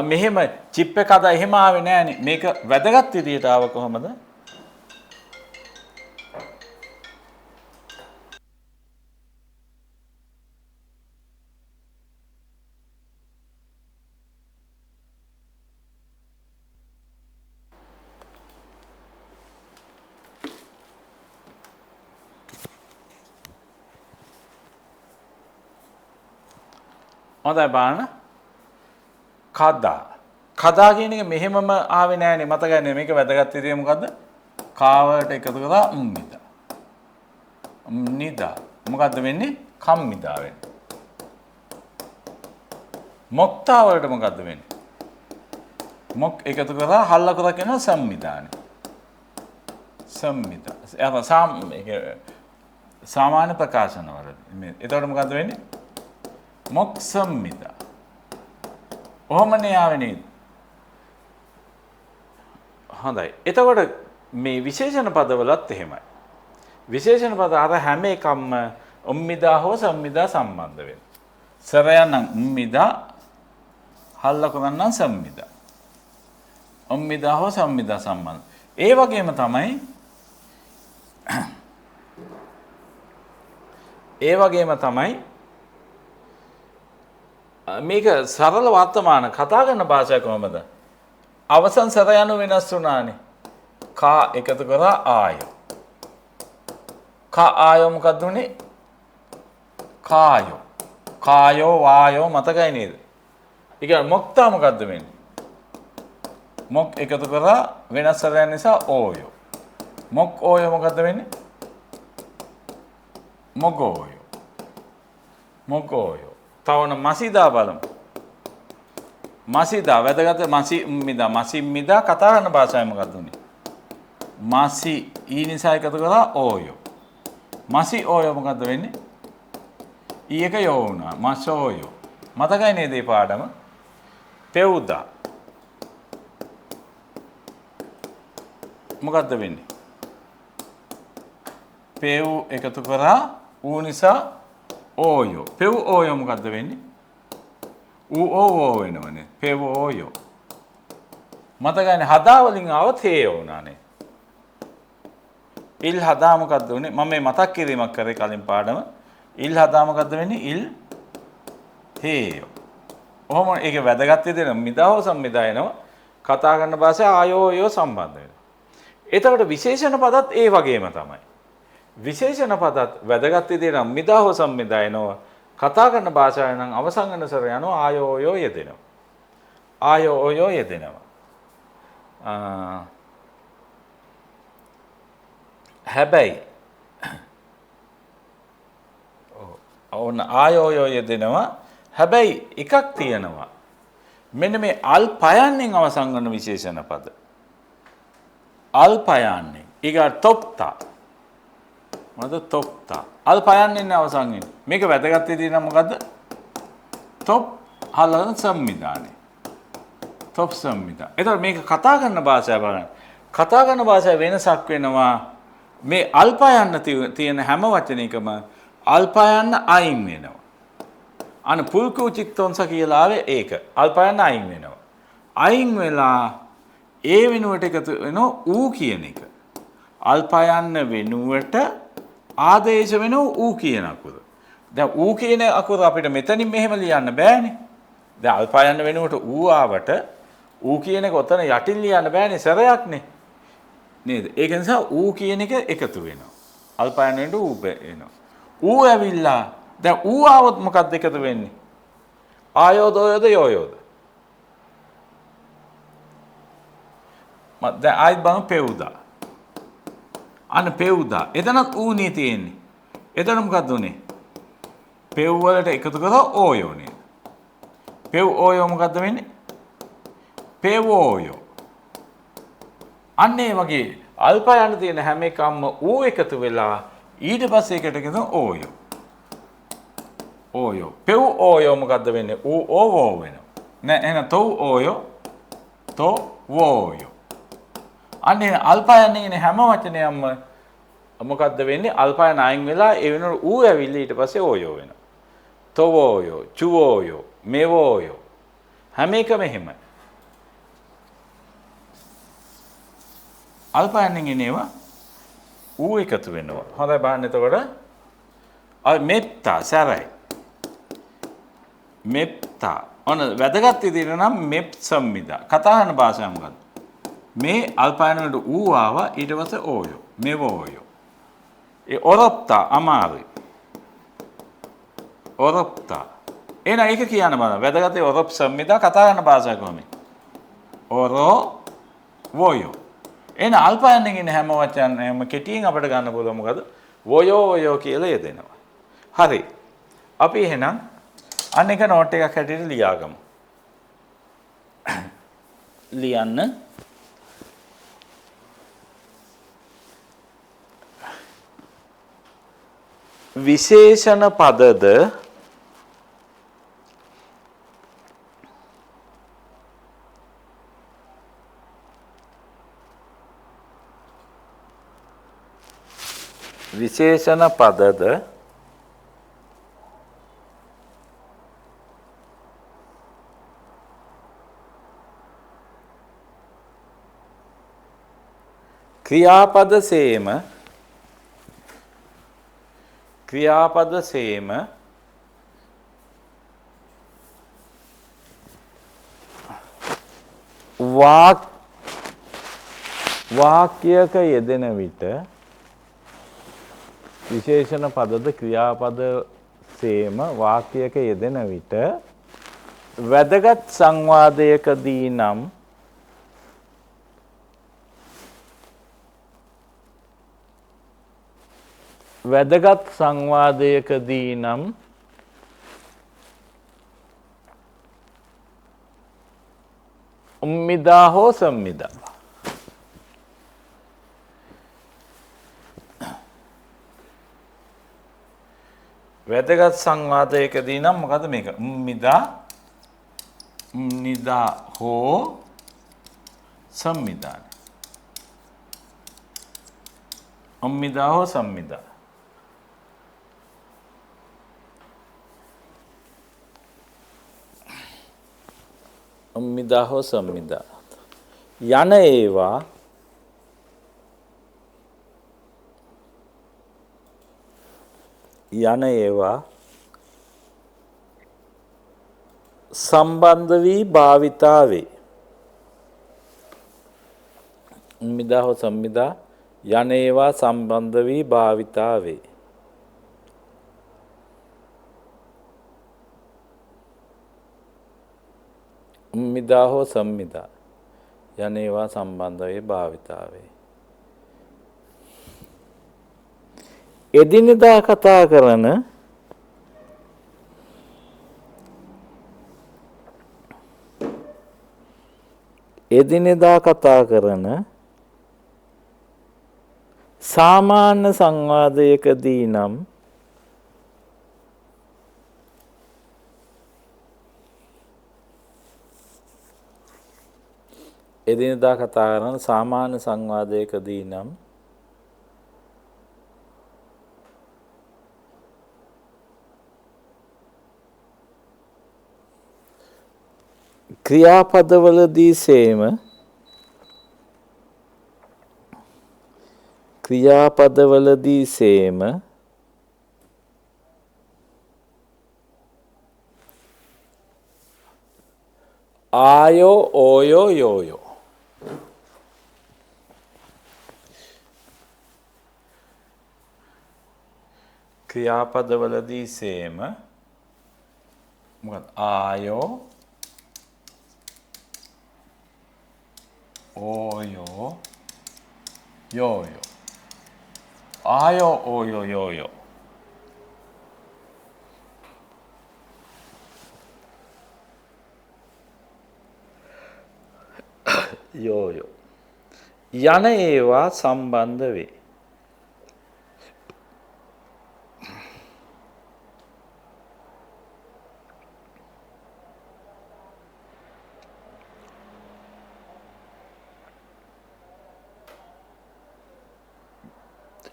මෙහෙම චිප් එක කදා එහෙම ආවේ නෑනේ. මේක වැදගත් විදියට ආව කොහමද? හොඳයි බලන්න. කදා කදා කියන එක මෙහෙමම ආවේ නෑනේ මතකයි මේක වැදගත් විදිය මොකද්ද? කාවට එකතු කරලා මිදා. නිදා. මොකද්ද වෙන්නේ? කම්මිදා වෙන්නේ. මොක්තා වලට මොකද්ද වෙන්නේ? මොක් එකතු කරලා හල්ලකුරා කියන සම්මිදානේ. සම්මිදා. සාමාන්‍ය ප්‍රකාශන වල මේ එතකොට මොකද්ද වෙන්නේ? මොක් සම්මිදා. ඔහොමනේ ආවේ නේද? හොඳයි. එතකොට මේ විශේෂණ පදවලත් එහෙමයි. විශේෂණ පද අර හැම එකක්ම උම්මිදා හෝ සම්මිදා සම්බන්ධ වෙනවා. සරයන් නම් උම්මිදා හල්ලකුරන් සම්මිදා. උම්මිදා හෝ සම්මිදා සම්බන්ධ. ඒ වගේම තමයි මේක සරල වර්තමාන කතා කරන භාෂාව කොහමද? අවසන් සර යනු වෙනස් වුණානේ. කා එකතු කරා ආයෝ. කා ආයෝ මොකක්ද උනේ? කායෝ. කායෝ වායෝ මතකයි නේද? ඒ කියන්නේ මොක්තා මොකද්ද වෙන්නේ? මොක් එකතු කරා වෙනස් සර යන නිසා ඕයෝ. මොක් ඕයෝ මොකද්ද වෙන්නේ? මොගෝයෝ. මොගෝයෝ. තවන මසිදා බලමු. මසිදා වැදගත් මසිමිදා කතා කරන භාෂාව මොකක්ද උනේ? මසි ඊ නිසා එකතු කරලා ඕයෝ. මසි ඕයෝ මොකද්ද වෙන්නේ? ඊ එක යෝ වුණා. මසෝයෝ. මතකයි නේද මේ පාඩම? පෙවුදා. මොකද්ද වෙන්නේ? පෙව් එකතු කරා ඌ නිසා ඕයෝ. පෙව් ඕයෝ මොකද්ද වෙන්නේ? ඌ ඕ වෙනවනේ. පෙව් ඕයෝ. මතකයිනේ හදා වලින් ආවොත් හේ වුණානේ. ඉල් හදා මොකද්ද උනේ? මම මේ මතක් කිරීමක් කරේ කලින් පාඩම. ඉල් හදා මොකද්ද වෙන්නේ? ඉල් හේයෝ. ඔහොම ඒක වැදගත් විදිහට මිදාව සම්මිදා එනවා. කතා කරන භාෂාව ආයෝයෝ සම්බන්ධ වෙනවා. එතකොට විශේෂණ පදත් ඒ වගේම තමයි. විශේෂණ පදත් වැදගත් විදිහට මිදාව සම්මිදා එනවා. කතා කරන භාෂාව නම් අවසන් වෙන සර යනවා ආයෝයෝ යෙදෙනවා. ආයෝයෝ යෙදෙනවා. හැබැයි ඕන ආයෝයෝ යෙදෙනවා. හැබැයි එකක් තියෙනවා. මෙන්න මේ අල්පයන්ෙන් අවසන් කරන විශේෂණ පද. අල්පයන්ෙන්. ඊගා තොප්තා. මොකද තොප්තා. අල්පයන්ෙන් අවසන් වෙන්නේ. මේක වැදගත් විදිහ නම් මොකද්ද? තොප් හලන සම්මිදානේ. තොප් සම්මිදා. එතකොට මේක කතා කරන භාෂාව බලන්න. කතා කරන භාෂාව වෙනසක් වෙනවා. මේ අල්පයන්න තියෙන හැම වචනයකම අල්පයන්න අයින් වෙනවා. අන පුල්කෝ චිත්තොන්ස කියලා ආවේ ඒක. අල්පයන්න අයින් වෙනවා. අයින් වෙලා ඒ වෙනුවට එකතු වෙනවා ඌ කියන එක. අල්පයන්න වෙනුවට ආදේශ වෙනවා ඌ කියන අකුර. දැන් ඌ කියන අකුර අපිට මෙතනින් මෙහෙම ලියන්න බෑනේ. දැන් අල්පයන්න වෙනුවට ඌ ආවට ඌ කියන එක ඔතන යටින් ලියන්න බෑනේ සරයක්නේ. නේද? ඒක නිසා ඌ කියන එක එකතු වෙනවා. අල්පයන්න වෙනුවට ඌ එනවා. ඌ ඇවිල්ලා දැන් ඌ ආවොත් මොකක්ද එකතු වෙන්නේ? ආයෝදෝයද යෝයෝද? දැන් ආයිත් බලමු පෙවුදා. අන්න පෙවුදා. එතනත් ඌනේ තියෙන්නේ. එතන මොකක්ද උනේ? පෙව් වලට එකතු කරලා ඕයෝ නේද? පෙව් ඕයෝ මොකක්ද වෙන්නේ? පෙවෝයෝ. අන්න ඒ වගේ අල්පයන් තියෙන හැම එකක්ම ඌ එකතු වෙලා ඊට පස්සේ එකට කියන ඕයෝ. ඕයෝ. පෙව් ඕයෝ මොකද්ද වෙන්නේ? ඌ ඕවෝ වෙනවා. නෑ එහෙනම් තෝ ඕයෝ තෝ වෝයෝ. අන්නේ අල්පයන් ඉන්නේ හැම වචනයක්ම මොකද්ද වෙන්නේ? අල්පයන් අයින් වෙලා ඒ වෙනකොට ඌ ඇවිල්ලා ඊට පස්සේ ඕයෝ වෙනවා. තෝවෝයෝ, චුවෝයෝ, මේවෝයෝ. හැම එකම එහෙමයි. අල්පයන් ඉන්නේවා ඌ එකතු වෙනවා. හොඳයි බලන්න එතකොට. අය මෙත්තා සරයි. මෙත්තා. ඔන්න වැදගත් විදිහට නම් මෙප් සම්මිදා. කතා කරන භාෂාව මොකද්ද? මේ අල්පයන් වලට ඌ ආවා ඊට පස්සේ ඕයෝ. මෙවෝයෝ. ඒ ඔරොප්තා අමාරුයි. ඔරොප්තා. එන එක කියන්න බලන්න. වැදගත් ඒ ඔරොප් සම්මිදා කතා කරන භාෂාව කොහොමද? ඔරෝ වෝයෝ. එන අල්පයන්ගෙන් ඉන්න හැම වචනයක්ම කෙටියෙන් අපිට ගන්න පුළුවන් මොකද? වෝයෝ වෝයෝ කියලා යෙදෙනවා. හරි. අපි එහෙනම් අන්න එක නෝට් එකක් හැටියට ලියාගමු. ලියන්න. විශේෂණ පදද විශේෂණ පදද ක්‍රියාපද සේම වාක්‍යයක යෙදෙන විට විශේෂණ පදද ක්‍රියාපද සේම වාක්‍යයක යෙදෙන විට වැදගත් සංවාදයකදී නම් උම්මිදා හෝ සම්මිදා වැදගත් සංවාදයකදී නම් මොකද මේක උම්මිදා හෝ සම්මිදා උම්මිදා හෝ සම්මිදා උම්මිදා හෝ සම්මිදා යන ඒවා සම්බන්ධ වී භාවිතා වේ. උම්මිදා හෝ සම්මිදා යන ඒවා සම්බන්ධ වී භාවිතා වේ. උම්මිදා හෝ සම්මිදා යන ඒවා සම්බන්ධ වී භාවිතා වේ. එදිනෙදා කතා කරන සාමාන්‍ය සංවාදයකදී නම් ක්‍රියාපදවලදී සේම ආයෝ ඕයෝ යෝයෝ ක්‍රියාපදවලදී සේම මොකක්ද ආයෝ ඕයෝ යෝයෝ ආයෝ ඕයෝ යෝයෝ යෝයෝ යන ඒවා සම්බන්ධ වේ.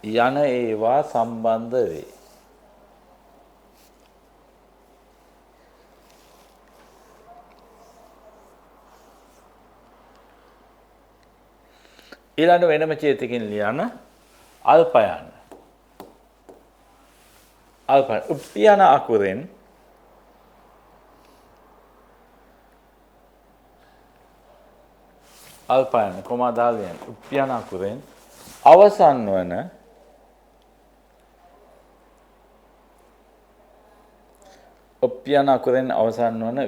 යන ඒවා සම්බන්ධ වේ. ඊළඟ වෙනම චේතකින් ලියන අල්පයන්. උප්පියන අකුරෙන් අල්පයන් කොමා දාලියන් උප්පියන අකුරෙන් අවසන් වන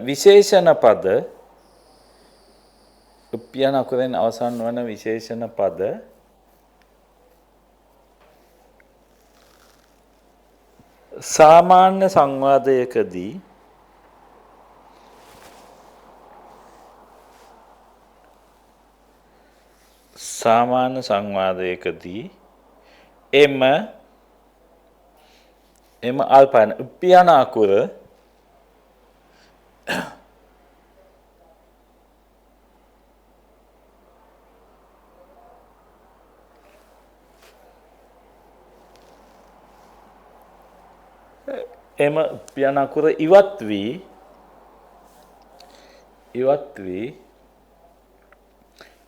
විශේෂණ උප්පියන අකුරෙන් අවසන් වන විශේෂණ පද සාමාන්‍ය සංවාදයකදී එම අල්පයන උප්පියන අකුර ඉවත් වී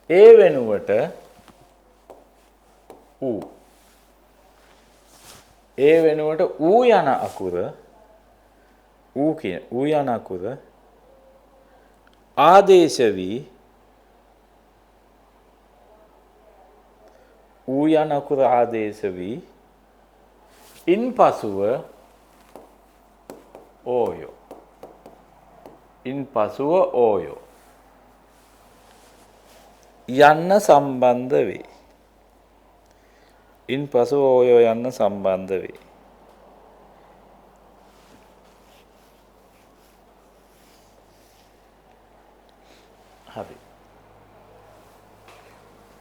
ඒ වෙනුවට ඌ යන අකුර ආදේශ වී ඉන්පසුව ඕයෝ යන්න සම්බන්ධ වේ. හරි.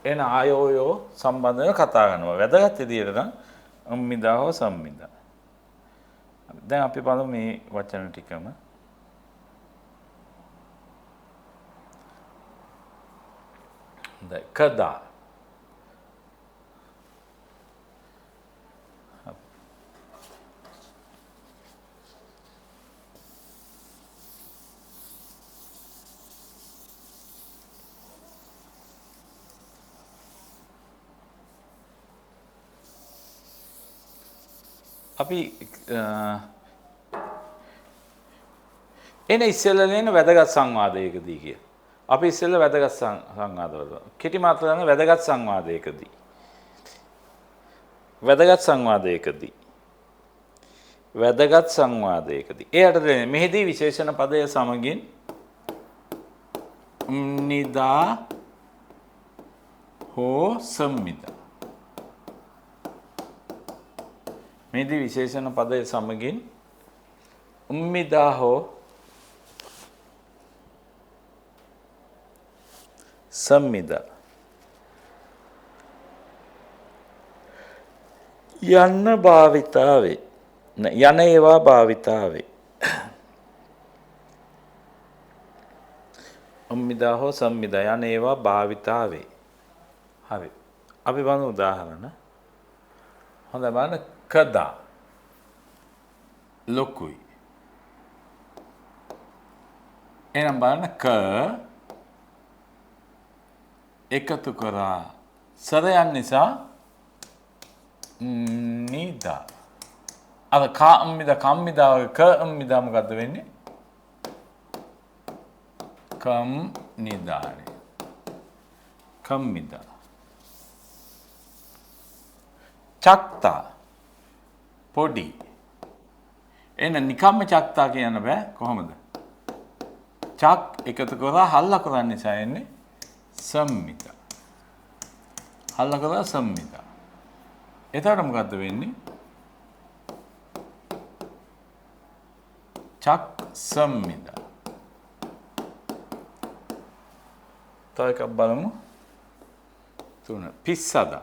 එන ආයෝයෝ සම්බන්ධව කතා කරනවා. වැදගත් විදියට නම් අම්මිදා හෝ සම්මිදා. දැන් අපි බලමු මේ වචන ටිකම. කදා අපි එන ඉස්සෙල්ලේන වැදගත් සංවාදයකදී කිය. අපි ඉස්සෙල්ල වැදගත් සංවාදවල කෙටි මාත්‍රාන වැදගත් සංවාදයකදී එයට දෙන්නේ මෙහිදී විශේෂණ පදය සමගින් නිදා හෝ සම්මිදා. මෙහිදී විශේෂණ පදය සමගින් උම්මිදා හෝ සම්මිදා යන ඒවා භාවිතාවේ. උම්මිදා හෝ සම්මිදා යන ඒවා භාවිතාවේ. හරි. අපි බලමු උදාහරණ. හොඳයි බලන්න. කදා ලොකුයි. එහෙනම් බලන්න ක එකතු කරා සරයන් නිසා නිදා. අර කම්මිදා කම්මිදා මොකද්ද වෙන්නේ? කම්නිදානේ. කම්මිදා. චක්තා පොඩි. එන නිකම්ම චක්තා කියන්න බෑ. කොහොමද? චක් එකතු කරලා හල්ලා කරන්න නිසා එන්නේ සම්මිදා. හල්ලා කරලා සම්මිදා. එතකොට මොකද්ද වෙන්නේ? චක් සම්මිදා. තව එකක් බලමු. 3 පිස්සදා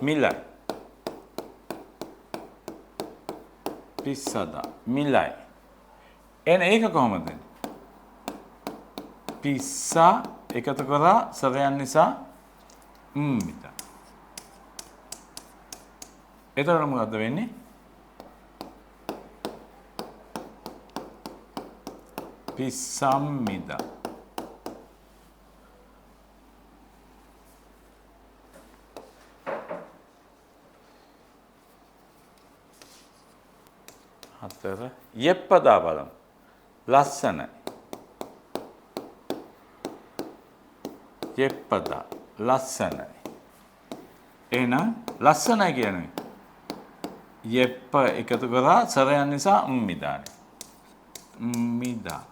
මිලයි. පිස්සදා මිලයි. එන ඒක කොහොමද? පිස්සා එකතු කරලා සරයන් නිසා මිදා. එතකොට මොකද්ද වෙන්නේ? පිස්සම්මිදා. හතර යෙප්පදා බලමු. ලස්සනයි. යෙප්පදා ලස්සනයි. එහෙනම් ලස්සනයි කියන්නේ යෙප්ප එකතු කරලා සරයන් නිසා මිදානේ. මිදා.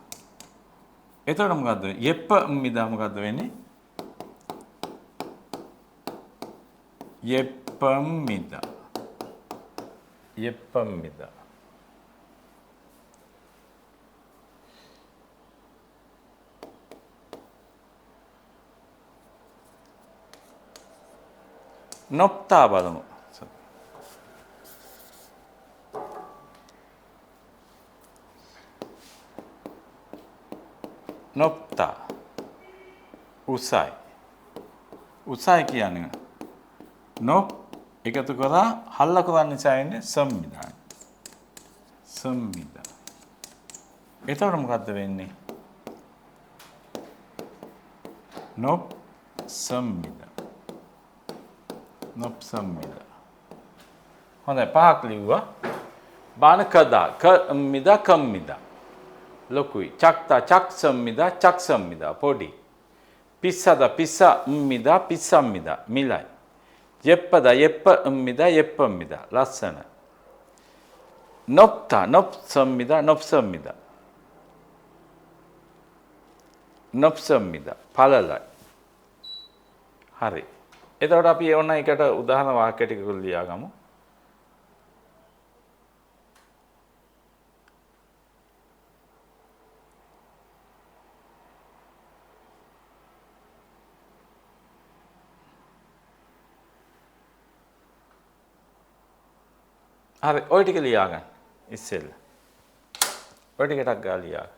එතකොට මොකද්ද? යෙප්ප මිදා මොකද්ද වෙන්නේ? යෙප්පම්මිදා. යෙප්පම්මිදා. නොප්තා බලමු. නොප්තා උසයි. උසයි කියන්නේ නොප් එකතු කරලා හල්ල කරන්න නිසා එන්නේ සම්මිදාන. සම්මිදා. එතකොට මොකද්ද වෙන්නේ? නොප් සම්මිදා. නොප් සම්මිදා. හොඳයි පහක් ලිව්වා. බාන කදා කම්මිදා කම්මිදා. ලොකුයි. චක්තා චක් සම්මිදා චක් සම්මිදා පොඩි. පිස්සද පිස්සම්මිදා පිස්සම්මිදා මිලයි. යෙප්පද යෙප්පම්මිදා යෙප්පම්මිදා ලස්සන. නොප්තා නොප් සම්මිදා නොප් සම්මිදා. නොප් සම්මිදා පළලයි. හරි. එතකොට අපි ඕන එකට උදාහරණ වාක්‍ය ටිකක් ලියා ගමු. හරි ඔය ටික ලියා ගන්න ඉස්සෙල්ලා. ඔය ටිකටක් ගාලා ලියා ගන්න.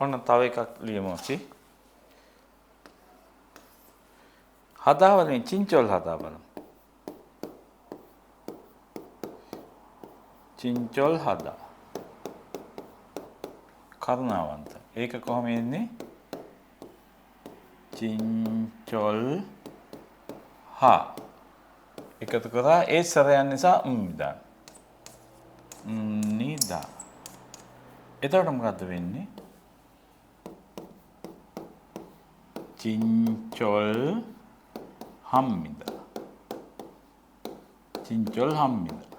ඔන්න තව එකක් ලියමු අපි. හදාවලින් චින්චොල් හදා බලමු. චින්චොල් හදා. කරුණාවන්ත. ඒක කොහොම එන්නේ? චින්චොල් හා එකතු කරා ඒ සරයන් නිසා මිදා. නිදා. එතකොට මොකද්ද වෙන්නේ? චින්චොල් හම්මිදා. චින්චොල් හම්මිදා.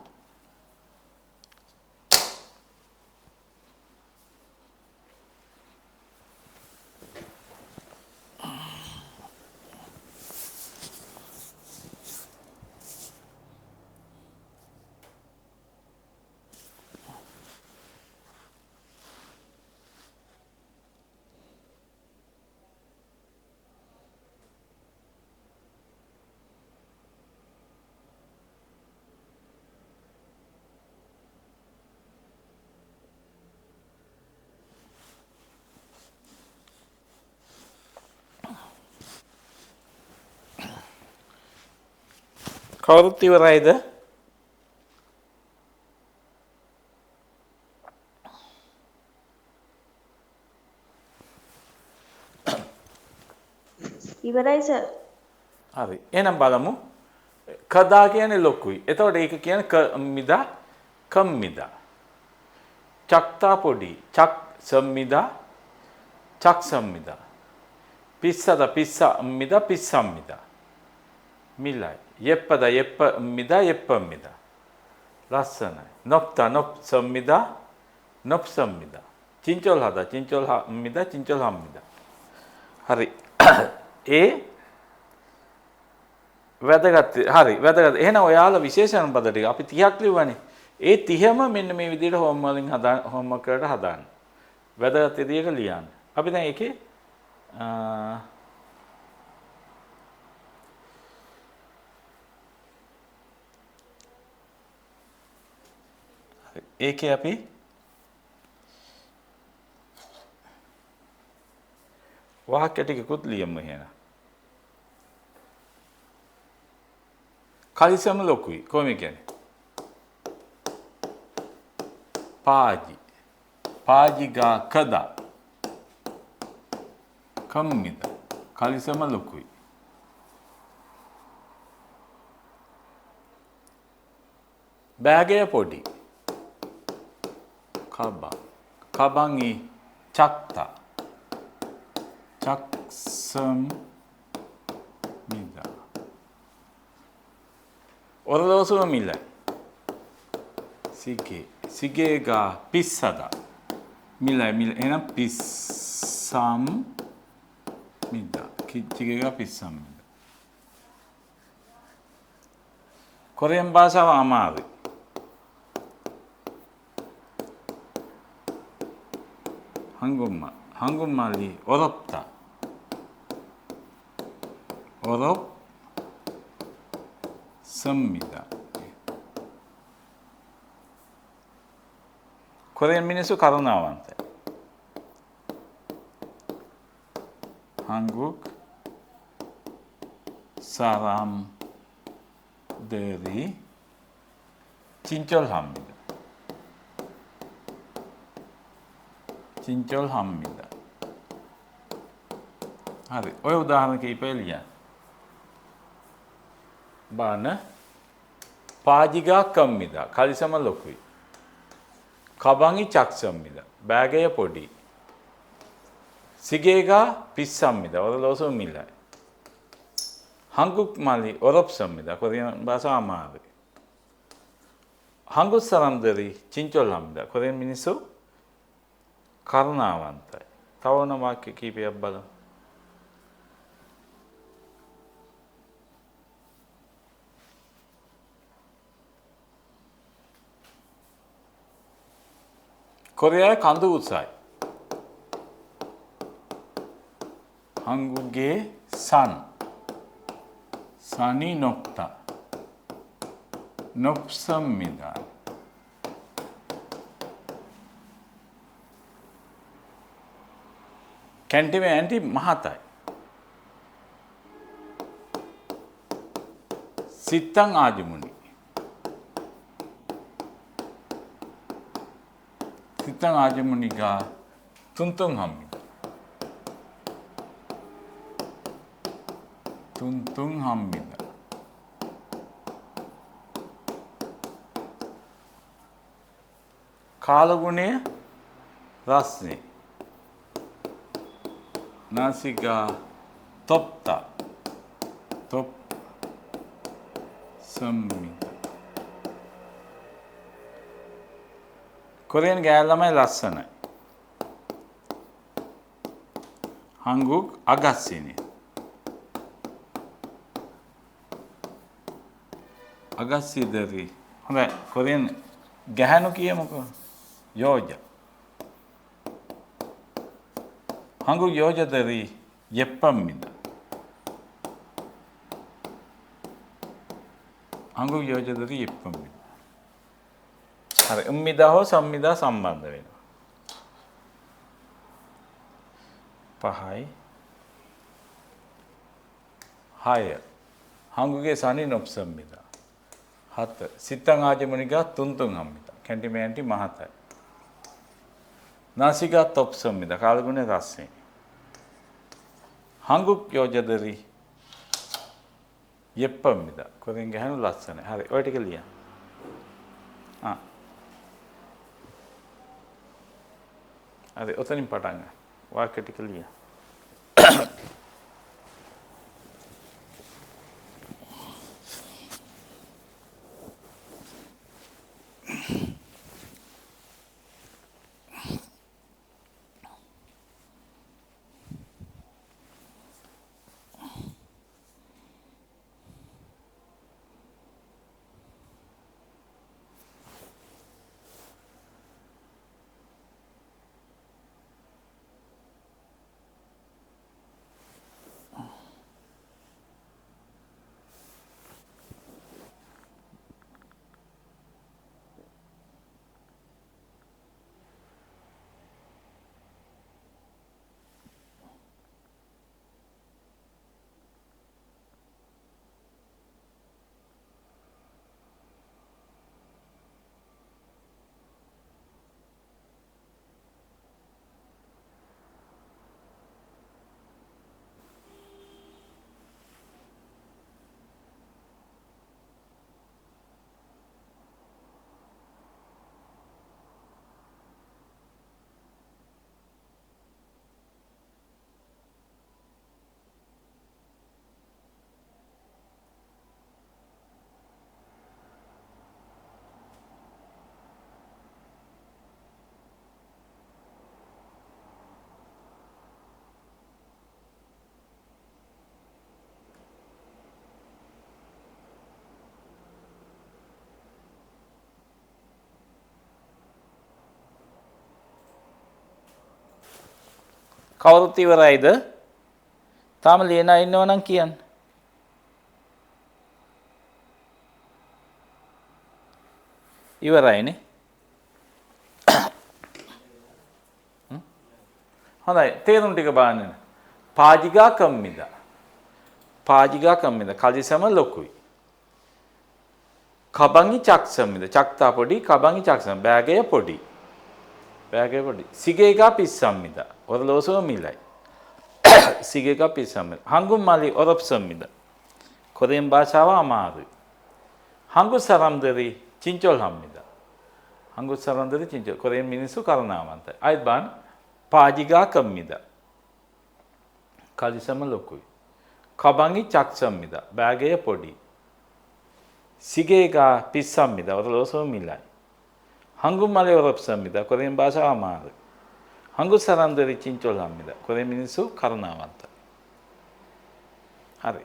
කවුරුත් ඉවරයිද? ඉවරයි සර්. හරි. එහෙනම් බලමු. කදා කියන්නේ ලොකුයි. එතකොට ඒක කියන්නේ කම්මිදා කම්මිදා. චක්තා පොඩි. චක් සම්මිදා චක් සම්මිදා. පිස්සද පිස්සම්මිදා පිස්සම්මිදා. මිලයි. යෙප්පද යෙප්පම්මිදා යෙප්පම්මිදා. ලස්සනයි. නොප්තා නොප් සම්මිදා නොප් සම්මිදා. චින්චොල් හදා චින්චොල් හම්මිදා චින්චොල් හම්මිදා. හරි. ඒ වැදගත්. හරි වැදගත්. එහෙනම් ඔයාලා විශේෂණ පද ටික අපි 30ක් ලිව්වනේ. ඒ 30ම මෙන්න මේ විදිහට හෝම්වර්ක් වලට හදාන්න. වැදගත් විදිහට ලියන්න. අපි දැන් ඒකේ ඒකේ අපි වාක්‍ය ටිකකුත් ලියමු එහෙනම්. කලිසම ලොකුයි. කොහොම කියන්නේ? පාජි. පාජිගා කදා. කම්මිද. කලිසම ලොකුයි. බෑගය පොඩි. කබා. කබංගි චක්තා. චක්සම් මිදා. ඔරලෝසුව මිලයි. සිගේ. සිගේගා පිස්සදා. මිලයි. එහෙනම් පිස්සම් මිදා. සිගේගා පිස්සම් මිදා. කොරියන් භාෂාව අමාරුයි. 한국말이 어렵다. 어렵습니다. 코리안 미니스 가로나와한테. 한국 사람들이 친절합니다. 친절합니다. හරි. ඔය උදාහරණ කීපය ලියන්න. බාන පාජිගා කම්මිදා. කලිසම ලොකුයි. කබංගි චක්සම්මිදා. බෑගය පොඩි. සිගේගා පිස්සම්මිදා. ඔරලෝසු මිලයි. 한국 말이 어렵습니다. 코리안 භාෂාව අමාරුයි. 한국 사람들이 친절합니다. 코리안 මිනිස්සු කරුණාවන්තයි. තව ඕන වාක්‍ය කීපයක් බලමු. 코리아의 간도 우사이. 한국의 산이 높다. 높습니다. කැන්ටිමෑන්ටි මහතයි. සිත්තං ආජමුනි. සිත්තං ආජමුනි가 뚱뚱합니다. 뚱뚱합니다. කාලගුණය රස්නේ. 나시가 덥다. 덥습니다. 코리안 ගෑල්ලමයි ලස්සනයි. 한국 아가씨니. 아가씨들이 හොඳයි. 코리안 ගැහණු කියමුකෝ. යෝජ. 한국 여자들이 예쁩니다. 한국 여자들이 예쁩니다. හරි. උම්මිදා හෝ සම්මිදා සම්බන්ධ වෙනවා. 5යි 6. 한국의 산이 높습니다. 7. සිත්තං ආජමුනි가 뚱뚱합니다. 캔디맨티 මහතයි. 나시가 덥습니다. කාලගුණ රස්නේ. 한국 여자들이 예쁩니다. කොරියන් ගැහණු ලස්සනයි. හරි. ඔය ටික ලියන්න. හරි. ඔතනින් පටන් ගන්න. වාක්‍ය ටික ලියන්න. කවුරුත් ඉවරයිද? තාම ලියන අය ඉන්නව නම් කියන්න. ඉවරයිනේ. හොඳයි තේරුම් ටික බලන්න. පාජිකා කම්මිද. පාජිකා කම්මිද කලිසම ලොකුයි. කබංගි චක්සම්මිද චක්තා පොඩි කබංගි චක්සම් බෑගය පොඩි. බෑගය පොඩි. සිගේකා පිස්සම්මිද ඔරලෝසුව මිලයි. සිගේකා පිස්සම්මිද. හංගුම් මලි ඔරොප්සම්මිද. කොරියන් භාෂාව අමාරුයි. හංගු සරම්දරි චින්චොල් හම්මිද. හංගු සරම්දරි චින්චොල් කොරියන් මිනිස්සු කරුණාවන්තයි. අයිත් බලන්න පාජිකා කම්මිද. කලිසම ලොකුයි. කබංගි චක්සම්මිද බෑගය පොඩි. සිගේකා පිස්සම්මිද ඔරලෝසුව මිලයි. හංගුම් මලි ඔරොප්සම්මිද කොරියන් භාෂාව අමාරුයි. හංගු සරම්දරි චින්චොල් හම්මිද කොරියන් මිනිස්සු කරුණාවන්තයි. හරි.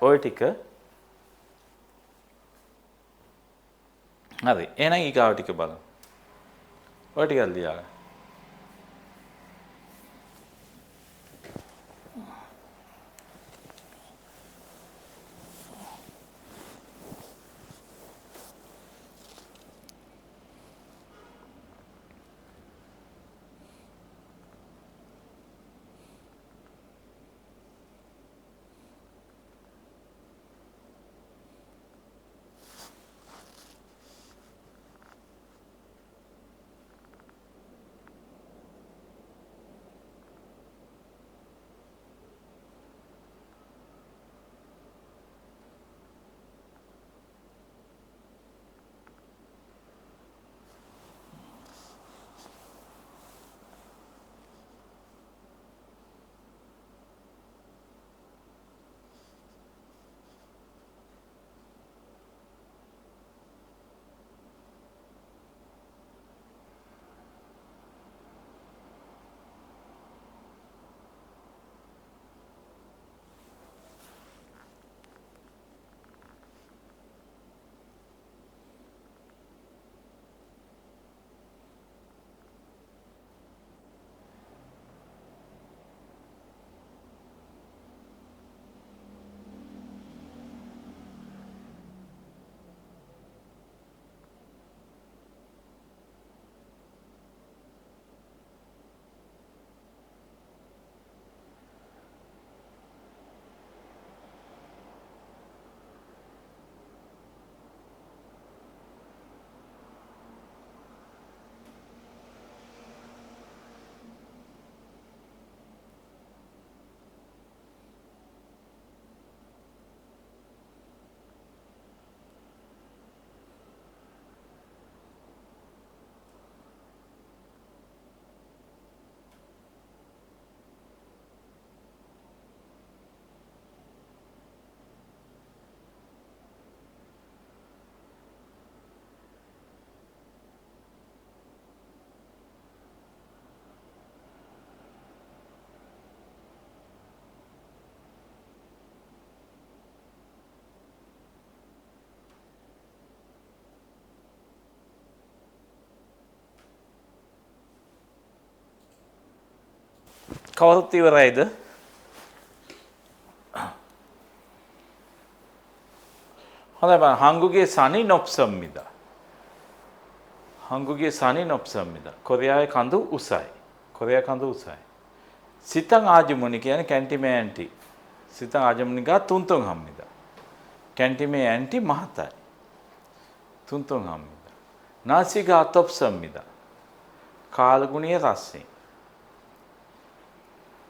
ඔය ටික හරි. එහෙනම් ඊගාව ටික බලමු. ඔය ටික ලියාගන්න. කවුරුත් ඉවරයිද? හොඳයි බලන්න හංගුගේ සනි නොප්සම්මිද. හංගුගේ සනි නොප්සම්මිද. කොරියාවේ කඳු උසයි. කොරියා කඳු උසයි. සිතං ආජමුනි කියන්නේ කැන්ටිමේ ඇන්ටි. සිතං ආජමුනිගා තුන්තුන් හම්මිද. කැන්ටිමේ ඇන්ටි මහතයි. තුන්තුන් හම්මිද. නාසිගා තොප්සම්මිද. කාලගුණිය රස්සේ.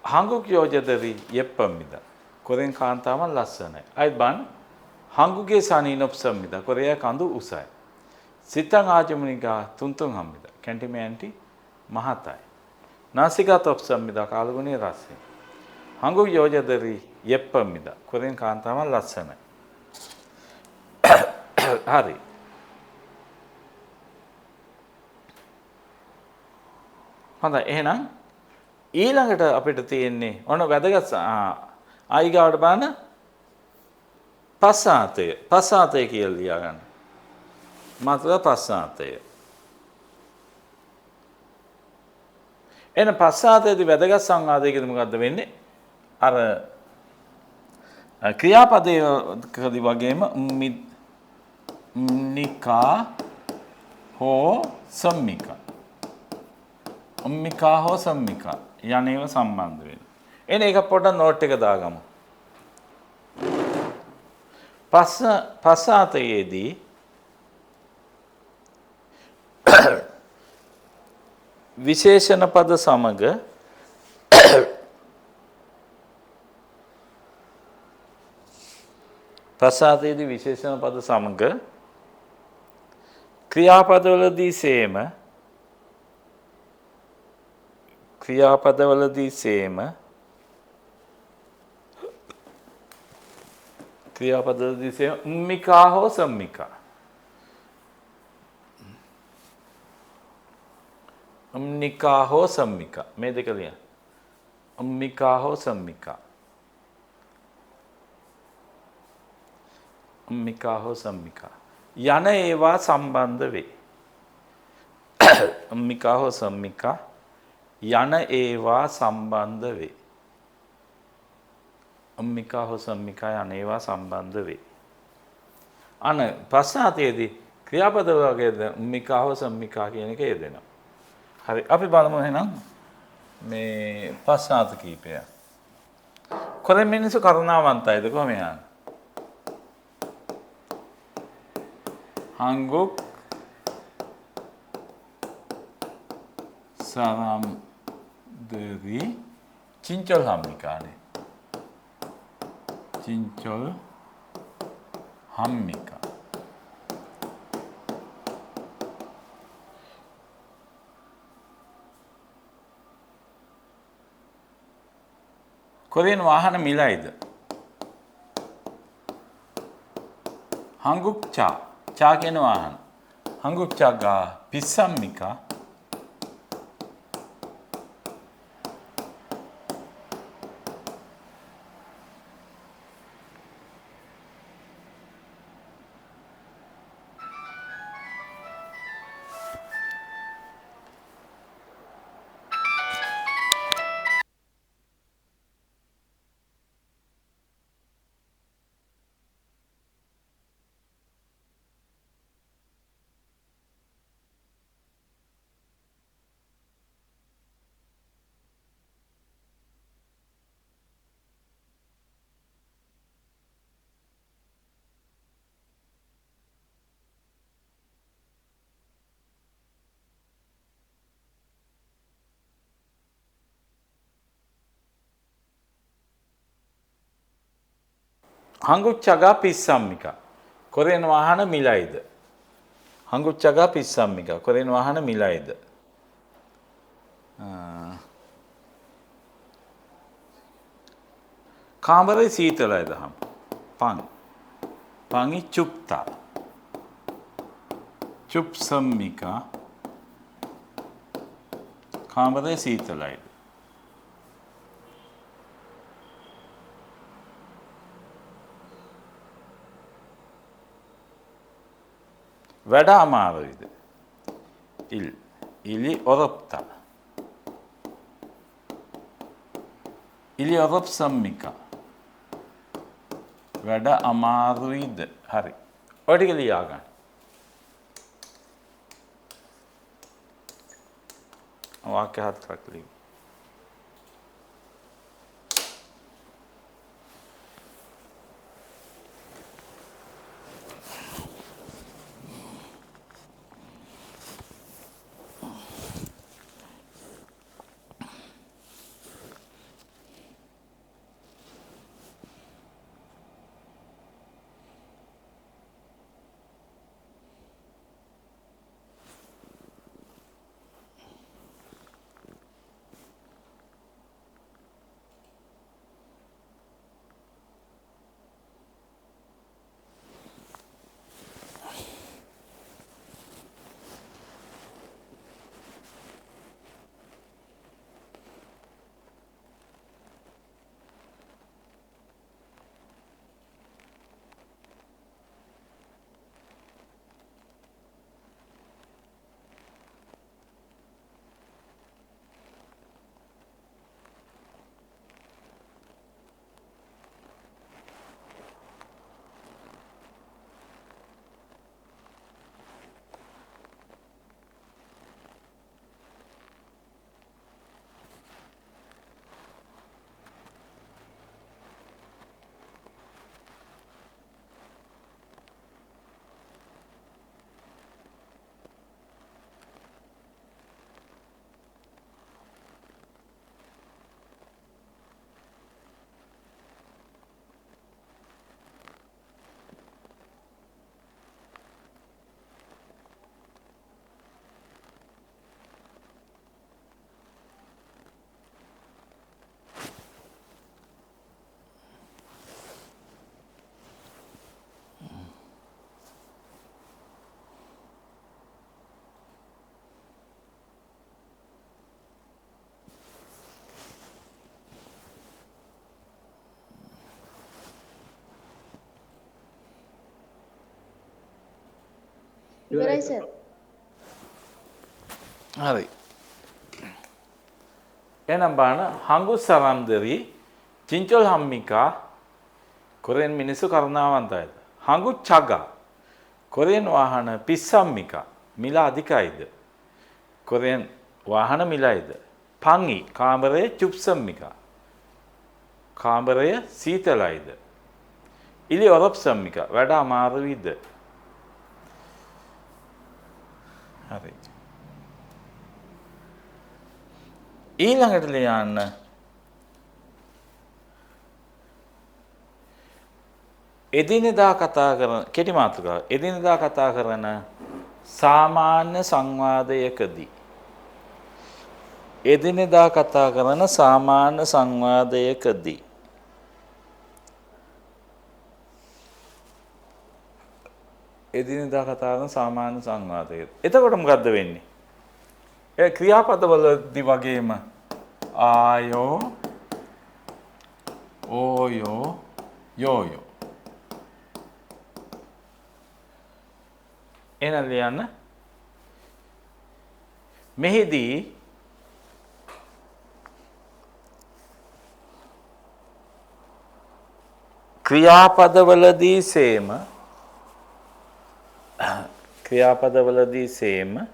හංගුක් යෝජදරි යෙප්පම්මිද. කොරෙන් කාන්තාවන් ලස්සනයි. අයිත් බන් හංගුගේ සනී නොප්සම්මිද. කොරයා කඳු උසයි. සිතං ආජමුනිගා තුන්තුන් හම්මිද. කැන්ටිමේ ඇන්ටි මහතයි. නාසිකා තොප්සම්මිද කාලගුණිය රස්සේ. හංගුක් යෝජදරි යෙප්පම්මිද. කොරෙන් කාන්තාවන් ලස්සනයි. හරි. හොඳයි එහෙනම් ඊළඟට අපිට තියෙන්නේ ඔන්න වැදගත් ආයිගාවට බලන්න පස්සාතය. පස්සාතය කියලා ලියා ගන්න. මාතෘකා පස්සාතය. එන පස්සාතයේදී වැදගත් සංවාදයකදී මොකද්ද වෙන්නේ? අර ක්‍රියාපදයකදී වගේම නිකා හෝ සම්මිකා. අම්මිකා හෝ සම්මිකා යන්නේව සම්බන්ධ වෙනවා. එන එක පොඩ්ඩක් නෝට් එක දාගමු. පස්සාතයේදී විශේෂණ පද සමග පස්සාතයේදී විශේෂණ පද සමග ක්‍රියාපදවලදී සේම මිකා හෝ සම්මිකා. නිකා හෝ සම්මිකා. මේ දෙක ලියන්න. මිකා හෝ සම්මිකා. මිකා හෝ සම්මිකා. යන ඒවා සම්බන්ධ වේ. මිකා හෝ සම්මිකා යන ඒවා සම්බන්ධ වේ. අම්මිකා හෝ සම්මිකා යන ඒවා සම්බන්ධ වේ. අන පස්සාතයේදී ක්‍රියාපද වර්ගයේද අම්මිකා හෝ සම්මිකා කියන එක යෙදෙනවා. හරි අපි බලමු එහෙනම් මේ පස්සාත කීපය. කොහෙන් මිනිස්සු කරුණාවන්තයිද කොහොම යන්නේ? Hangguk salam dari cincol hammika නේ. cincol hammika. කොරියන් වාහන මිලයිද? Hangguk චා කියන වාහන. Hangguk චාගා පිස්සම්මිකා Hangguk චගා පිස්සම්මිකා. කොරියන් වාහන මිලයිද? Hangguk චගා පිස්සම්මිකා. කොරියන් වාහන මිලයිද? කාමරේ සීතලයිද හම්? පංගි චුප්තා. චුප් සම්මිකා. කාමරේ සීතලයිද? වැඩ අමාරුයිද? ඉලි ඔරොප්තා. ඉලි ඔරොප් සම්මිකා. වැඩ අමාරුයිද? හරි. ඔය ටික ලියා ගන්න. වාක්‍ය හතරක් ලියමු. ඉවරයි සර්. හරි. එහෙනම් බලන්න හංගු සරන්දරි චින්චොල් හම්මිකා කොරෙන් මිනිසු කරුණාවන්තයිද? හංගු චගා කොරෙන් වාහන පිස්සම්මිකා මිල අධිකයිද? කොරෙන් වාහන මිලයිද? පංගි කාමරයේ චුප්සම්මිකා කාමරය සීතලයිද? ඉලි ඔරප්සම්මිකා වැඩ අමාරුයිද? හරි. ඊළඟට ලියන්න එදිනෙදා කතා කරන කෙටි මාතෘකාව එදිනෙදා කතා කරන සාමාන්‍ය සංවාදයකදී එදිනෙදා කතා කරන සාමාන්‍ය සංවාදයකදී එදිනෙදා කතා කරන සාමාන්‍ය සංවාදයක එතකොට මොකද්ද වෙන්නේ? ඒ ක්‍රියාපදවලදී වගේම ආයෝ ඕයෝ යෝයෝ එන ලියන්න මෙහිදී ක්‍රියාපදවලදී සේම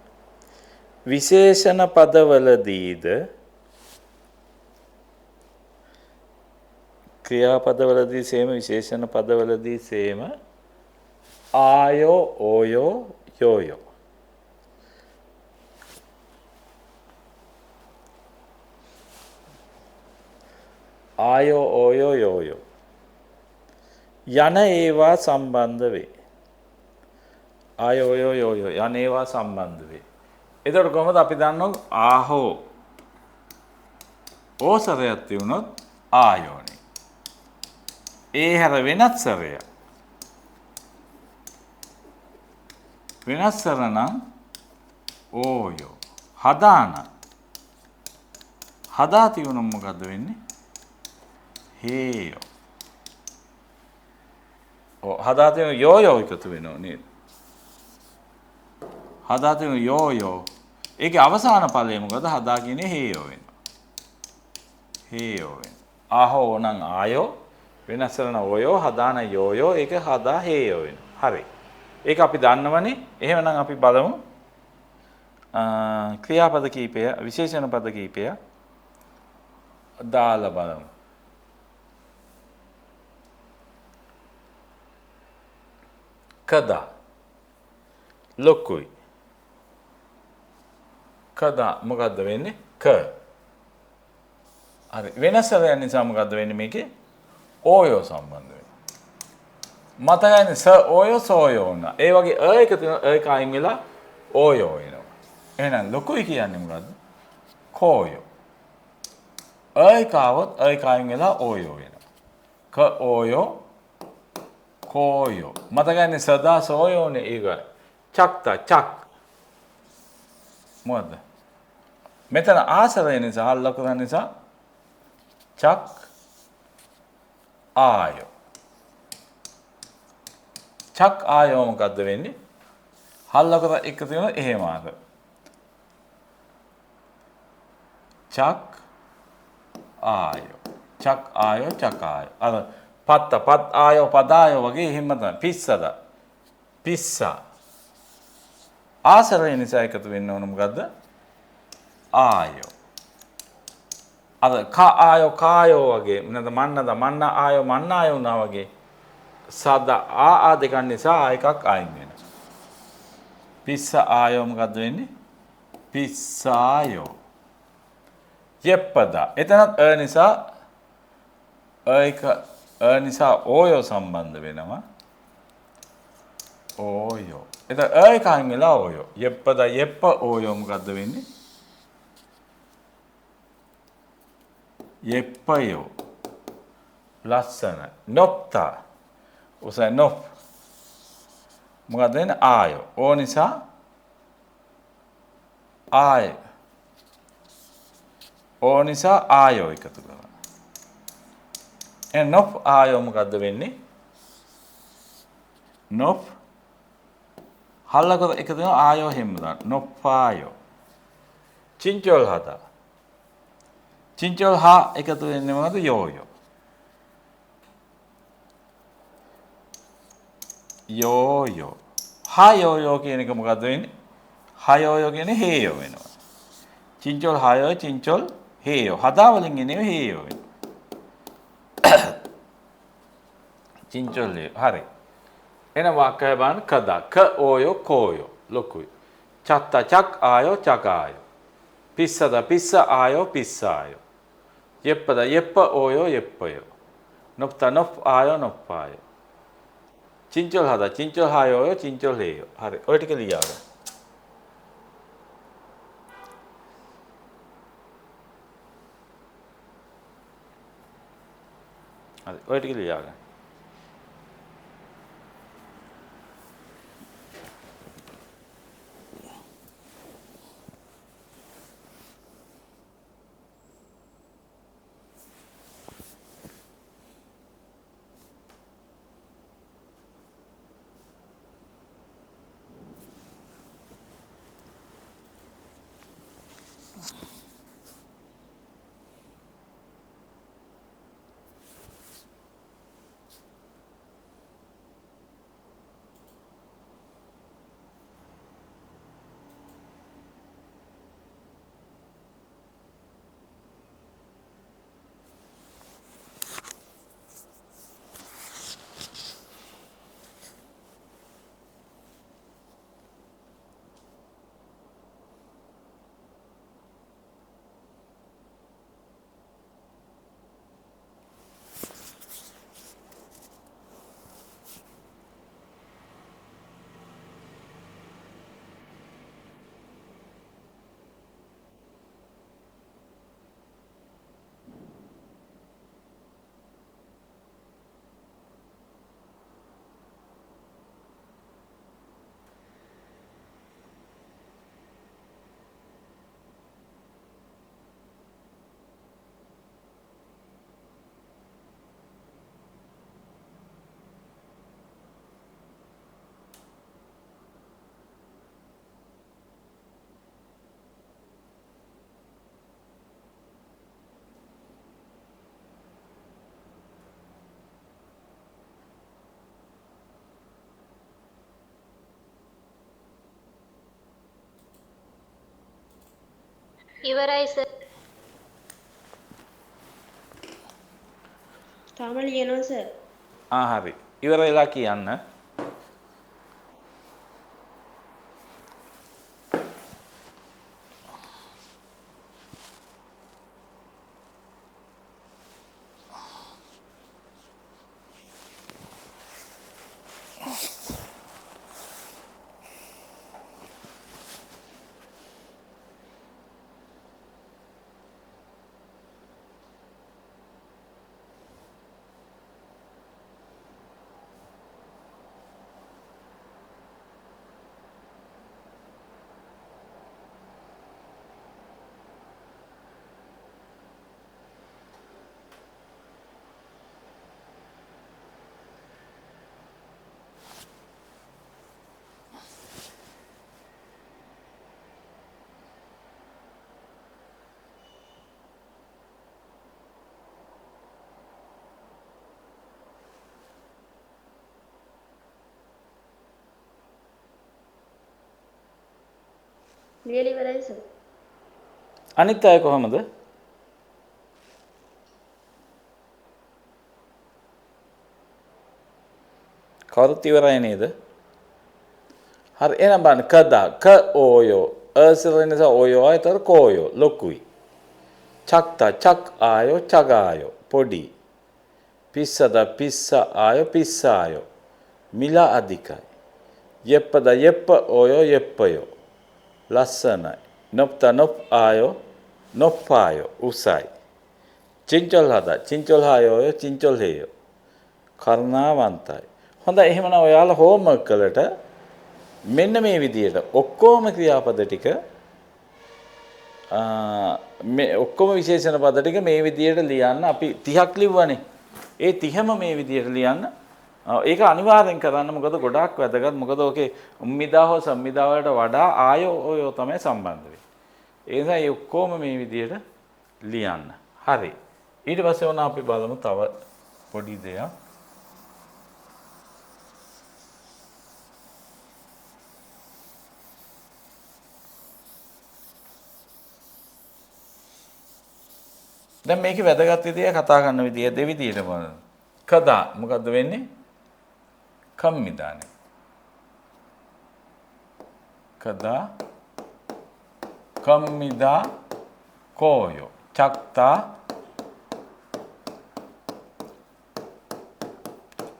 විශේෂණ පදවලදීද ක්‍රියාපදවලදී සේම විශේෂණ පදවලදී සේම ආයෝ ඕයෝ යෝයෝ ආයෝ ඕයෝ යෝයෝ යන ඒවා සම්බන්ධ වේ. ආයෝ ඕයෝ යෝයෝ යන ඒවා සම්බන්ධ වේ. එතකොට කොහොමද අපි දන්නව ආහෝ ඕසරයක් තියුණොත් ආයෝනේ. ඒ හැර වෙනත් සරය. වෙනස් සර නම් ඕයෝ. හදාන. හදා තියුණොත් මොකද්ද වෙන්නේ? හේයෝ. හදා තියුණොත් යෝයෝ එකතු වෙනව නේද? හදා තියුණොත් යෝයෝ. ඒකේ අවසාන ඵලය මොකද? හදා කියන්නේ හේයෝ වෙනවා. හේයෝ වෙනවා. ආහෝ නම් ආයෝ වෙනස් කරන ඕයෝ හදාන යෝයෝ ඒක හදා හේයෝ වෙනවා. හරි. ඒක අපි දන්නවනේ. එහෙමනම් අපි බලමු ක්‍රියාපද කීපය විශේෂණ පද කීපය දාලා බලමු. කදා ලොකුයි. කදා මොකද්ද වෙන්නේ? ක. හරි. වෙනස් වෙන නිසා මොකද්ද වෙන්නේ මේකේ? ඕයෝ සම්බන්ධ වෙනවා. මතකයිනේ ස ඕයෝ සෝයෝ නා. ඒ වගේ එක එක අයින් වෙලා ඕයෝ වෙනවා. එහෙනම් ලොකුයි කියන්නේ මොකද්ද? කෝයෝ. එකවොත් එක අයින් වෙලා ඕයෝ වෙනවා. ක ඕයෝ කෝයෝ. මතකයිනේ සදා සෝයෝනේ ඒක. චක්තා චක්. මොකද්ද? මෙතන ආශ්‍රය නිසා අල්ල කරන නිසා චක් ආයෝ. චක් ආයෝ මොකද්ද වෙන්නේ? හල්ල කර එකතු වෙන එහෙම ආක. චක් ආයෝ. චක් ආයෝ චක් ආයෝ. අර පත් ආයෝ පදායෝ වගේ එහෙම තමයි. පිස්සද? පිස්සා. ආශ්‍රය නිසා එකතු වෙන්න ඕන මොකද්ද? ආයෝ. අර කා ආයෝ කායෝ වගේ නැත්නම් මන්න ආයෝ මන්න ආයෝ නා වගේ සද ආ දෙකක් නිසා එකක් අයින් වෙනවා. පිස්ස ආයෝ මොකද්ද වෙන්නේ? පිස්සායෝ. යෙප්පදා. එතනත් නිසා නිසා ඕයෝ සම්බන්ධ වෙනවා. ඕයෝ. එතන එක අයින් වෙලා ඕයෝ. යෙප්පදා යෙප්ප ඕයෝ මොකද්ද වෙන්නේ? යෙප්පයෝ. ලස්සන. නොප්තා. උසයි නොප්. මොකද්ද වෙන්නේ? ආයෝ. ඕ නිසා ආය. ඕ නිසා ආයෝ එකතු කරනවා. නොප් ආයෝ මොකද්ද වෙන්නේ? නොප් හල්ලක එකතු වෙනවා ආයෝ හැම දාන්න. නොපායෝ. චින්චොල් හදා. චින්චොල් හා එකතු වෙන්නේ මොකද? යෝයෝ. යෝයෝ. හායෝයෝ කියන එක මොකද්ද වෙන්නේ? හායෝයෝ කියන්නේ හේයෝ වෙනවා. චින්චොල් හායෝ චින්චොල් හේයෝ. හදා වලින් එන්නේ හේයෝ වෙනවා. චින්චොල් හරි. එන වාක්‍යය බලන්න කදා ක ඕයෝ කෝයෝ ලොකුයි. චත්ත චක් ආයෝ චකායෝ. පිස්සද පිස්ස ආයෝ පිස්සායෝ. යෙප්පද යෙප්ප ඕයෝ යෙප්පයෝ. නොප්ත නොප් ආයෝ නොප්පායෝ. චින්චොල් හදා චින්චොල් හායෝ චින්චොල් හේයෝ. හරි. ඔය ටික ලියාගන්න. හරි. ඔය ටික ලියාගන්න. ඉවරයි සර්. තාම ලියනවා සර්. හරි. ඉවර වෙලා කියන්න. ලියලා ඉවරයි සර්. අනිත් අය කොහමද? කවුරුත් ඉවරයි නේද? හරි එහෙනම් බලන්න කදා ක ඕයෝ අසල නිසා ඕයෝ ආයතර කෝයෝ ලොකුයි. චක්ත චක් ආයෝ චගායෝ පොඩි. පිස්සද පිස්ස ආයෝ පිස්සායෝ මිල අධිකයි. යෙප්පද යෙප්ප ඕයෝ යෙප්පයෝ ලස්සනයි. නොප්ත නොප් ආයෝ නොප්පායෝ උසයි. චින්චොල් හදා චින්චොල් හායෝ චින්චොල් හේයෝ කරුණාවන්තයි. හොඳයි එහෙමනම් ඔයාලා හෝම්වර්ක් කළට මෙන්න මේ විදියට ඔක්කොම ක්‍රියාපද ටික මේ ඔක්කොම විශේෂණ පද ටික මේ විදියට ලියන්න අපි 30ක් ලිව්වනේ. ඒ 30ම මේ විදියට ලියන්න ඒක අනිවාර්යෙන් කරන්න මොකද ගොඩාක් වැදගත්. මොකද ඕකේ උම්මිදා හෝ සම්මිදා වලට වඩා ආයෝ ඔය තමයි සම්බන්ධ වෙන්නේ. ඒ නිසා මේ ඔක්කොම මේ විදිහට ලියන්න. හරි. ඊට පස්සේ ඕන අපි බලමු තව පොඩි දෙයක්. දැන් මේකේ වැදගත් විදිය කතා කරන විදිය දෙවිදියට බලන්න. කදා මොකද්ද වෙන්නේ? කම්මිදානේ. කදා කම්මිදා කෝයෝ චක්තා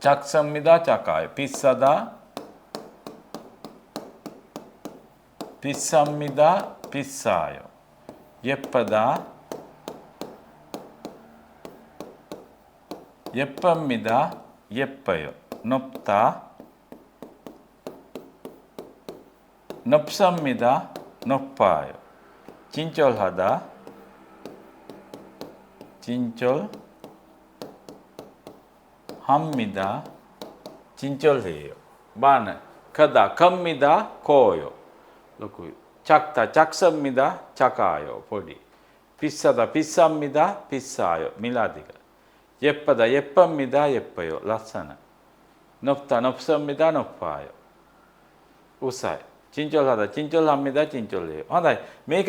චක්සම්මිදා චකාය පිස්සදා පිස්සම්මිදා පිස්සායෝ යෙප්පදා යෙප්පම්මිදා යෙප්පයෝ නොප්තා නොප්සම්මිදා නොප්පායෝ චින්චොල් හදා චින්චොල් හම්මිදා චින්චොල් හේයෝ බාන කදා කම්මිදා කෝයෝ ලොකුයි චක්තා චක්සම්මිදා චකායෝ පොඩි පිස්සදා පිස්සම්මිදා පිස්සායෝ මිලාදික යෙප්පදා යෙප්පම්මිදා යෙප්පයෝ ලස්සන නොප්තා නොප්සම්මිදා නොප්පායෝ උසයි චින්චොල් හදා චින්චොල් හම්මිදා චින්චොල් හේයෝ හොඳයි මේක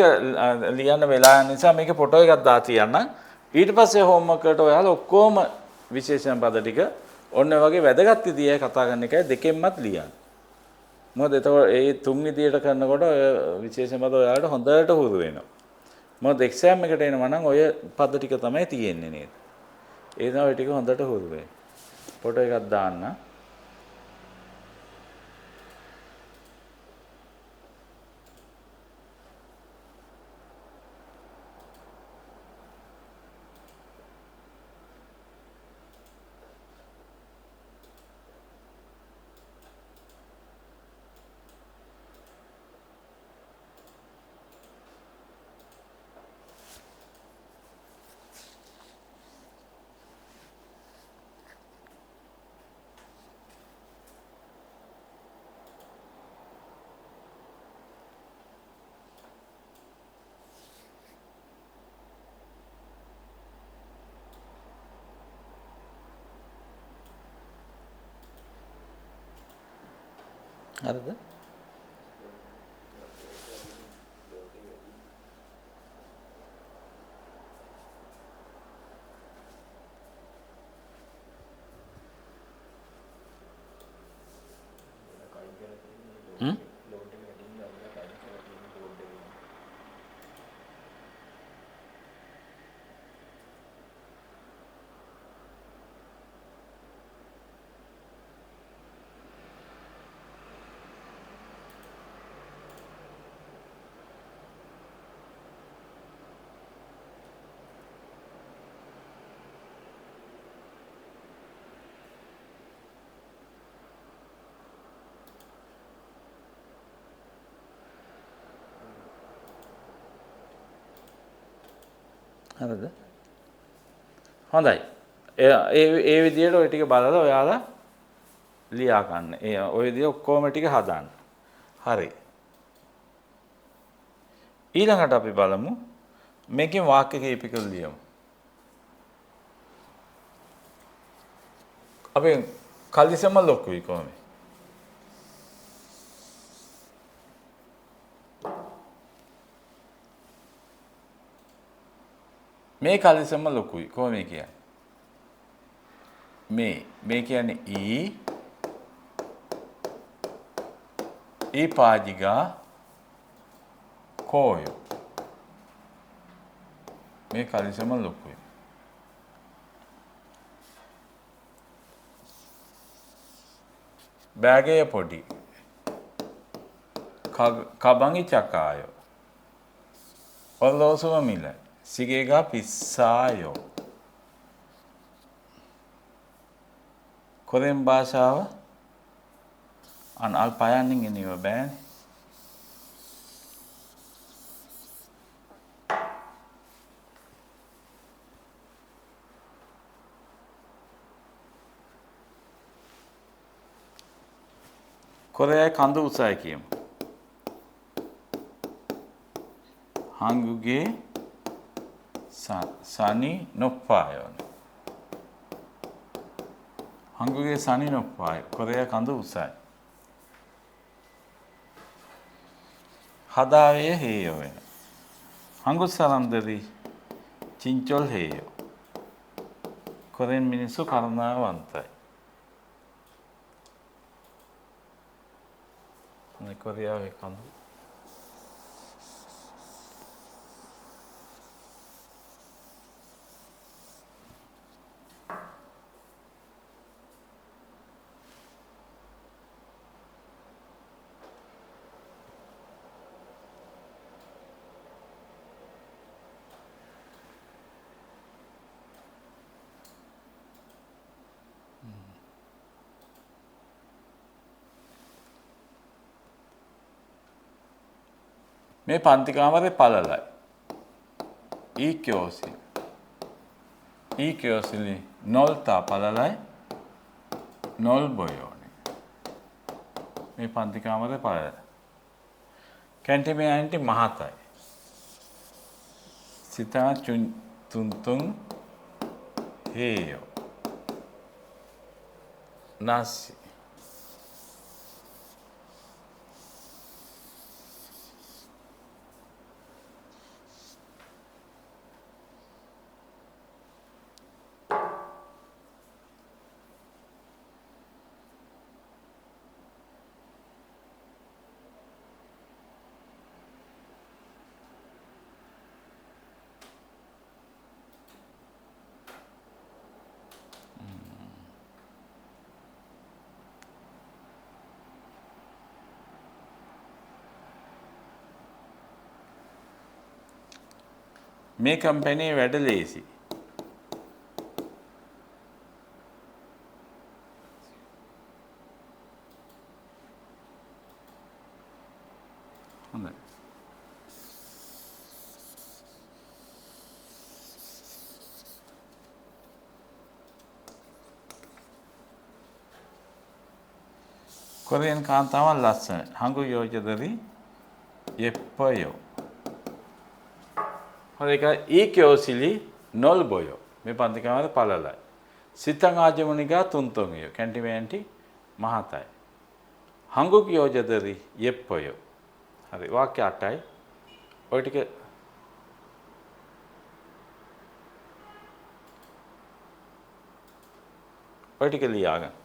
ලියන්න වෙලා යන නිසා මේක ෆොටෝ එකක් දා තියන්න ඊට පස්සේ හෝම්වර්ක් එකට ඔයාලා ඔක්කොම විශේෂණ පද ටික ඔන්න වගේ වැදගත් විදිය කතා කරන එකයි දෙකෙන්මත් ලියන්න. මොකද එතකොට ඒ තුන් විදියට කරනකොට ඔය විශේෂණ පද ඔයාලට හොඳට හුරු වෙනවා. මොකද එක්සෑම් එකට එනවා නම් ඔය පද ටික තමයි තියෙන්නේ නේද? ඒ තමයි ඔය ටික හොඳට හුරු වෙන්නේ. ෆොටෝ එකක් දාන්න. හරිද? හරිද? හොඳයි. ඒ විදිහට ඔය ටික බලලා ඔයාලා ලියා ගන්න. ඔය විදිහ ඔක්කොම ටික හදාන්න. හරි. ඊළඟට අපි බලමු මේකෙන් වාක්‍ය කීපයක ලියමු. අපි කලිසම ලොකුයි කොහොමද? මේ කලිසම ලොකුයි කොහොමද කියන්නේ? මේ කියන්නේ ඊ පාජිගා කෝයෝ මේ කලිසම ලොකුයි. බෑගය පොඩි කබංගි චකායෝ ඔල්ලෝසුම මිල සිගේගා පිස්සායෝ කොරෙන් භාෂාව අල් පයන්නින් එනිව බෑනේ. කොරයයි කඳු උසයි කියමු. 한국의 산이 높아요. 한국의 산이 높아요. 코리아 간도 우사이. 하다에 해요. 한국 사람들이 진절해요. 코리안 미니스 가르나 완타이. 코리아의 간도. මේ පන්ති කාමරේ පළලයි. 이 교실이 넓다 පළලයි. 넓어요නේ. මේ පන්ති කාමරේ පළලයි. කැන්ටිමේ මහතයි. සිතා තුන්තුන් හේයෝ. 나시. මේ කම්පැනි වැඩ ලේසි. හොඳයි. කොරියන් කාන්තාවන් ලස්සනයි. 한국 여자들이 예뻐요. 그러니까 이 교실이 넓어요. මේ පන්ති කාමරේ පළලයි. සිතං ආජමනිකා තුන්තුන්이요. කැන්ටිමේන්ටි මහතයි. 한국 여자들이 예뻐요. හරි වාක්‍ය 8යි. ඔය ටික ලියාගන්න.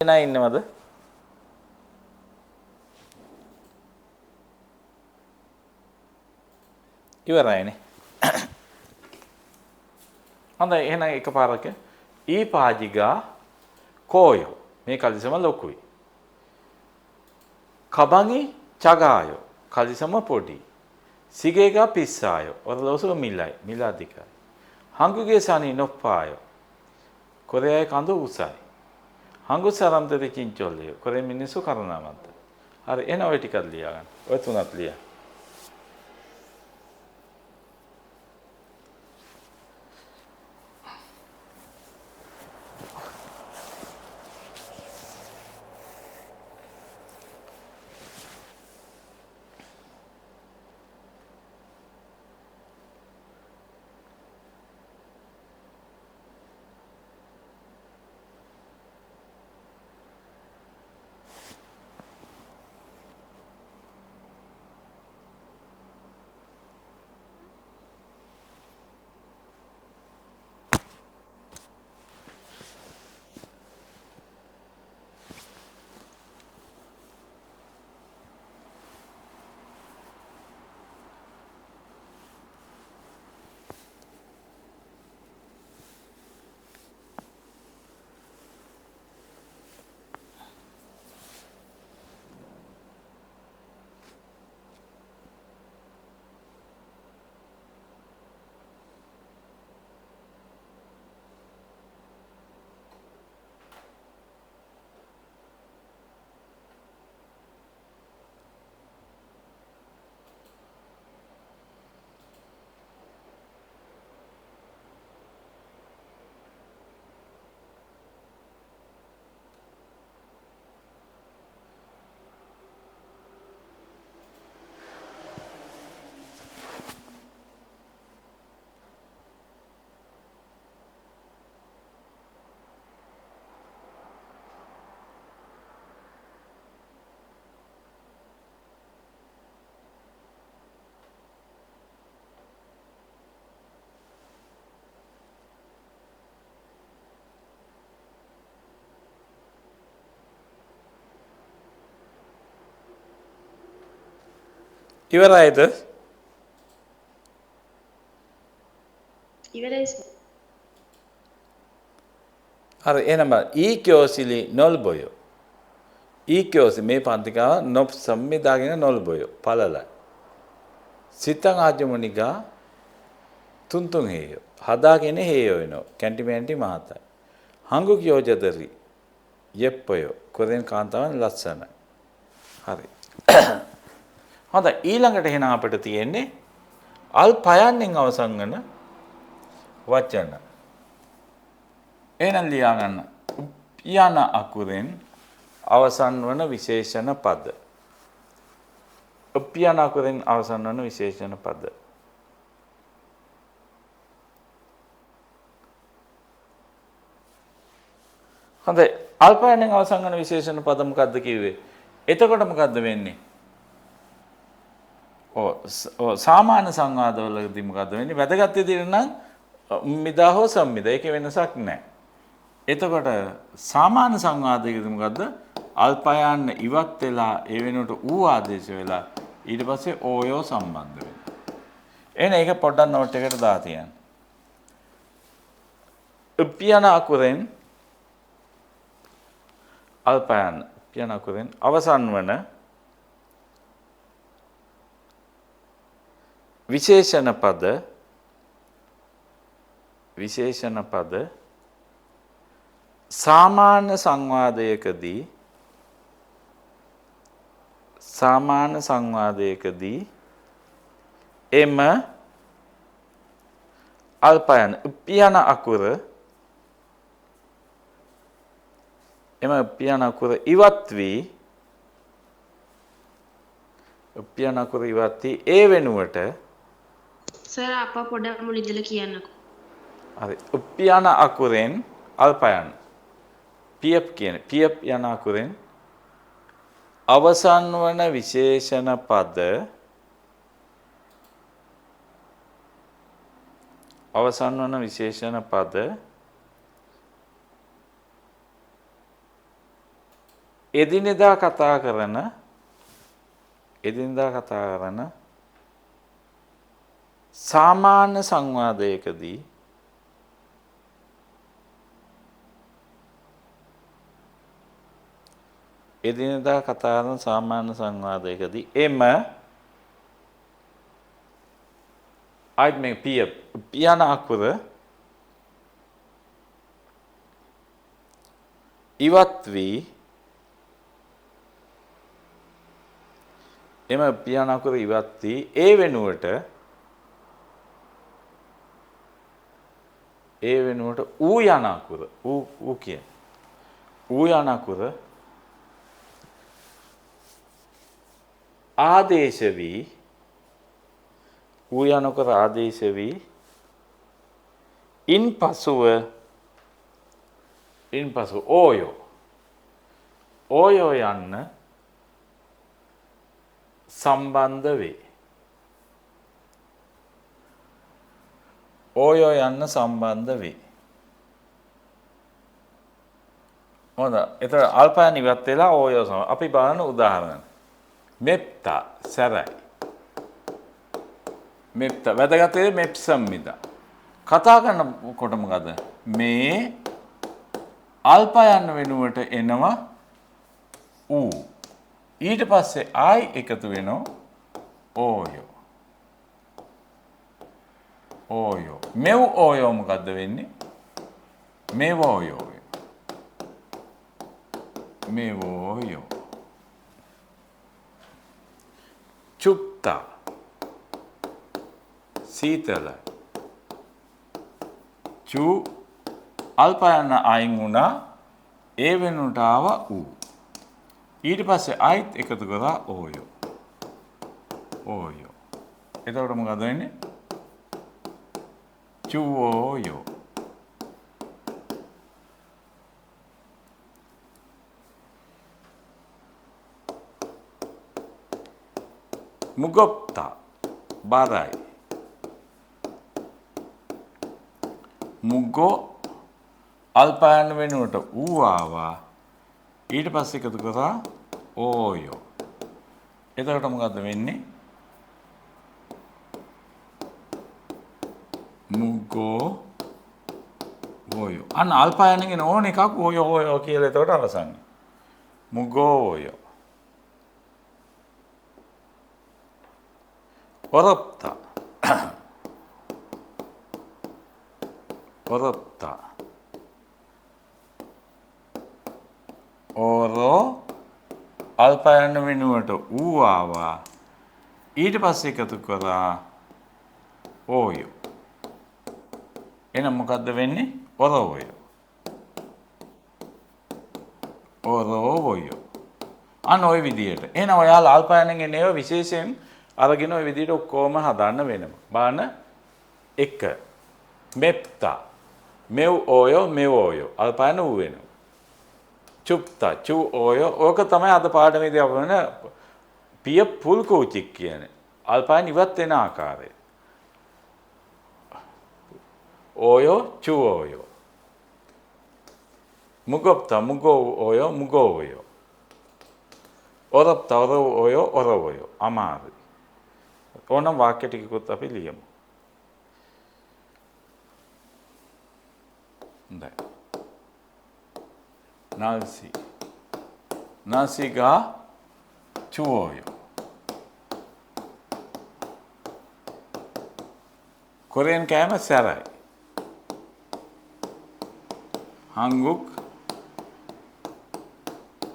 නෑ ඉන්නවද? ඉවරයිනේ. හොඳයි එහෙනම් එකපාරක ඊපාජිගා කෝයෝ මේ කලිසම ලොකුයි. කබඟි චගායෝ කලිසම පොඩි. සිගේගා පිස්සායෝ ඔරලෝසුව මිලයි මිල අධිකයි. හංගුගේ සනි නොප්පායෝ කොරේයි කඳු උසයි. හංගු සරම්තද චින්චොල්ලියෝ කොරේ මිනිස්සු කරුණාවන්ත. හරි එන ඔය ටිකක් ලියා ගන්න. ඔය තුනක් ලියා. ඉවරයිද? ඉවරයි සර්. හරි එහෙනම් ඊක්‍යෝසිලි නොල්බොයෝ. ඊක්‍යෝසි මේ පන්තිකාව නොප් සම්මිදාගෙන නොල්බොයෝ පළලයි. සිතං ආජමුනිගා තුන්තුන් හේයෝ. හදාගෙන හේයෝ වෙනෝ. කැන්ටිමැන්ටි මහතයි. හංගු කියෝජදරි යෙප්පයෝ කොරෙන් කාන්තාවන් ලස්සනයි. හරි. හොඳයි ඊළඟට එහෙනම් අපිට තියෙන්නේ අල්පයන්ෙන් අවසන් වෙන වචන. එහෙනම් ලියා ගන්න. යන අකුරෙන් අවසන් වන විශේෂණ පද. උප්පියන අකුරෙන් අවසන් වන විශේෂණ පද. හොඳයි අල්පයන්ෙන් අවසන් වන විශේෂණ පද මොකද්ද කිව්වේ? එතකොට මොකද්ද වෙන්නේ? සාමාන්‍ය සංවාදවලදී මොකද්ද වෙන්නේ? වැදගත් විදිහට නම් මිදා හෝ සම්මිදා ඒකේ වෙනසක් නැහැ. එතකොට සාමාන්‍ය සංවාදයේදී මොකද්ද? අල්පයන් ඉවත් වෙලා ඒ වෙනුවට ඌ ආදේශ වෙලා ඊට පස්සේ ඕයෝ සම්බන්ධ වෙනවා. එහෙනම් ඒක පොඩ්ඩක් නෝට් එකකට දාලා තියන්න. උප්පියන අකුරෙන් අල්පයන් උප්පියන අකුරෙන් අවසන් වන විශේෂණ පද සාමාන්‍ය සංවාදයකදී එම අල්පයන් උප්පියන අකුර ඉවත් වී ඒ වෙනුවට සර් අප පොඩ්ඩක් මුල ඉඳලා කියන්නකෝ. හරි උප්පියන අකුරෙන් අල්පයන් පියප් යන අකුරෙන් අවසන් වන විශේෂණ පද එදිනෙදා කතා කරන සාමාන්‍ය සංවාදයකදී එදිනෙදා කතා කරන සාමාන්‍ය සංවාදයකදී එම අයිත් මේ පියන අකුර ඉවත් වී එම පියන අකුර ඉවත් වී ඒ වෙනුවට ඌ යන අකුර ඌ කියන ඌ යන අකුර ආදේශ වී ඌ යන අකුර ආදේශ වී ඉන්පසුව ඕයෝ යන්න සම්බන්ධ වේ. ඕයෝ යන්න සම්බන්ධ වේ. හොඳයි. එතකොට අල්පයන් ඉවත් වෙලා ඕයෝ සම. අපි බලන උදාහරණ. මෙප්තා සැරයි. මෙප්තා වැදගත් වේ මෙප්සම් මිද. කතා කරනකොට මොකද? මේ අල්පයන් වෙනුවට එනවා ඌ. ඊට පස්සේ ආයි එකතු වෙනවා ඕයෝ. ඕයෝ. මෙව් ඕයෝ මොකද්ද වෙන්නේ? මෙව් ඕයෝ. මෙව් ඕයෝ. චුප්තා. සීතල. චු අල්පයන් අයින් වුණා ඒ වෙනුවට ආව ඌ. ඊට පස්සේ ආයිත් එකතු කරා ඕයෝ. ඕයෝ. එතකොට මොකද වෙන්නේ? චුවෝයෝ. මුගොප්තා බරයි. මුගෝ අල්පයන් වෙනුවට ඌ ආවා. ඊට පස්සේ එකතු කරා ඕයෝ. එතකොට මොකද්ද වෙන්නේ? මුගෝ ඕයෝ. අන්න අල්පයන්ගෙන් ඕන එකක් ඕයෝ කියලා එතකොට අවසන්. මුගෝ ඕයෝ. ඔරොප්තා. ඔරොප්තා. ඕරෝ අල්පයන් වෙනුවට ඌ ආවා. ඊට පස්සේ එකතු කරා ඕයෝ. එහෙනම් මොකද්ද වෙන්නේ? ඔරෝයෝ. ඔරෝයෝ. අන්න ওই විදියට. එහෙනම් ඔයාලා අල්පයන්ගෙන් ඒව විශේෂයෙන් අරගෙන ওই විදියට ඔක්කොම හදන්න වෙනවා. බලන්න 1 මෙප්තා මෙව් ඕයෝ අල්පයන් ඌ වෙනවා. චුප්තා චු ඕයෝ ඕක තමයි අද පාඩමේදී අපවන පිය පුල් කෝචික් කියන්නේ. අල්පයන් ඉවත් වෙන ආකාරය. ඕයෝ චු ඕයෝ. මුගොප්තා මුගෝ ඕයෝ. ඔරොප්තා ඔරෝයෝ. අමාරුයි. ඕනම් වාක්‍ය ටිකකුත් අපි ලියමු. හොඳයි. නල්සිගා චුවෝයෝ. කොරියන් කෑම සැරයි. 한국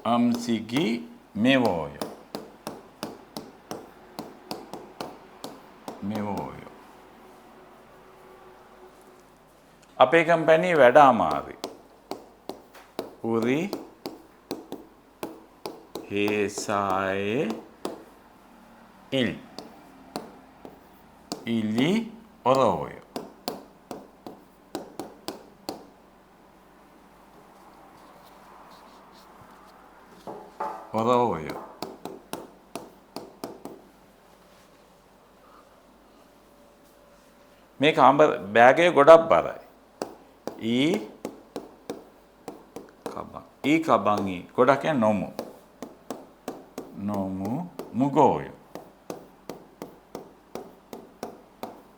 음식이 매워요. අපේ කම්පැනි වැඩ අමාරුයි. උරි හේසායේ ඉලි 어려워요. 어려워요. මේක අඹ බෑගේ ගොඩක් බරයි. ඊ කබං ගොඩක් නොමු. නොමුගෝය.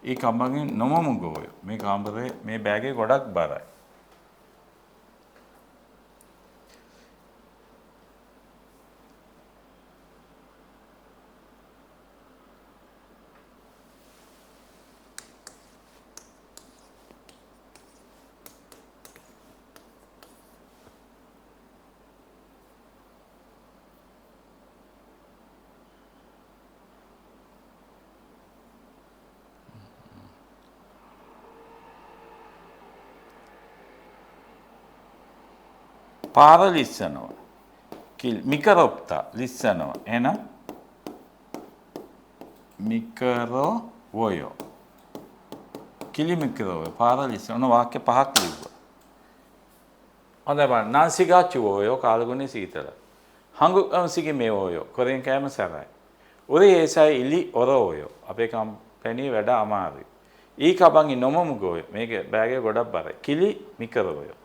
ඒ කබගෙන් නොමුගෝය. මේ කාමරේ මේ බෑගේ ගොඩක් බරයි. පාර ලිස්සනවා. මිකරොප්තා ලිස්සනවා. එහෙනම් මිකරොවයෝ. කිලි මිකරොවයෝ පාර ලිස්සන වාක්‍ය පහක් ලිව්වා. හොඳයි බලන්න. නාසිකා චුවෝයෝ කාලගුණේ සීතල. හංගු අම්සිගේ මේවෝයෝ කොරෙන් කෑම සැරයි. උරේ ඒසයි ඉලි ඔරෝයෝ අපේ කම්පැනි වැඩ අමාරුයි. ඊ කබංගි නොමමුගෝයෝ මේක බෑගේ ගොඩක් බරයි. කිලි මිකරොවයෝ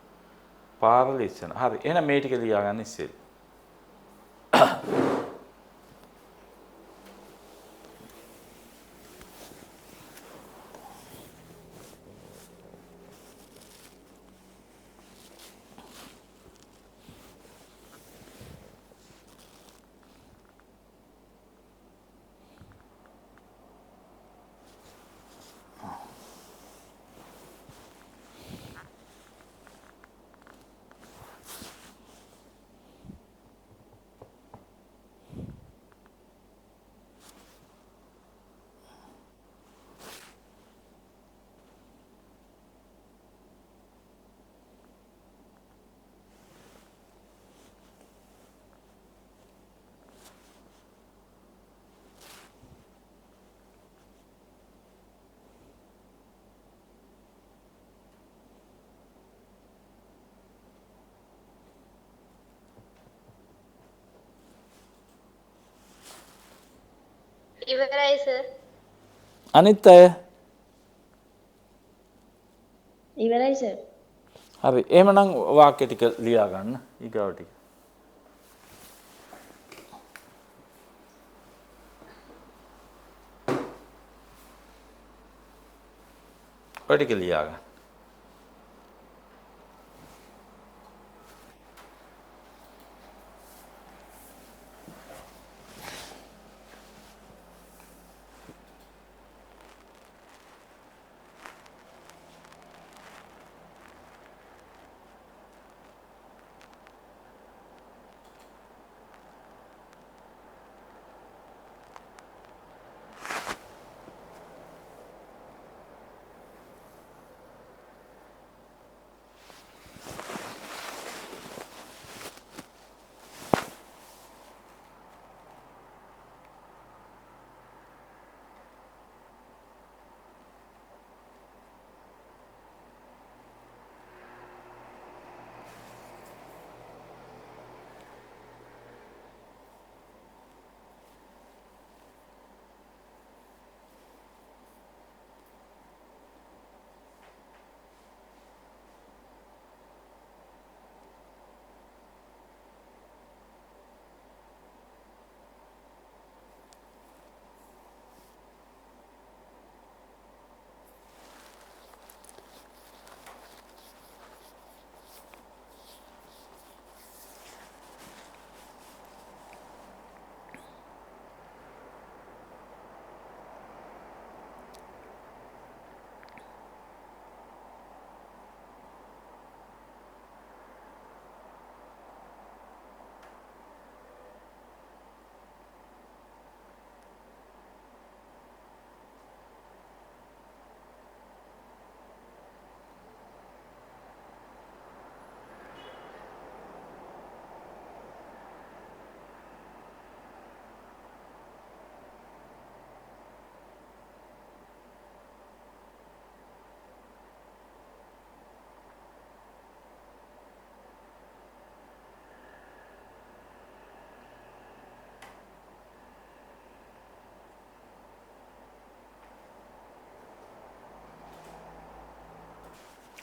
පාර ලිස්සන. හරි. එහෙනම් මේ ටික ලියා ගන්න ඉස්සෙල්ලා. ඉවරයි සර්. අනිත් අය ඉවරයි සර්. හරි. එහෙමනම් වාක්‍ය ටික ලියා ගන්න. ඊගාව ටික. ඔය ටික ලියා ගන්න.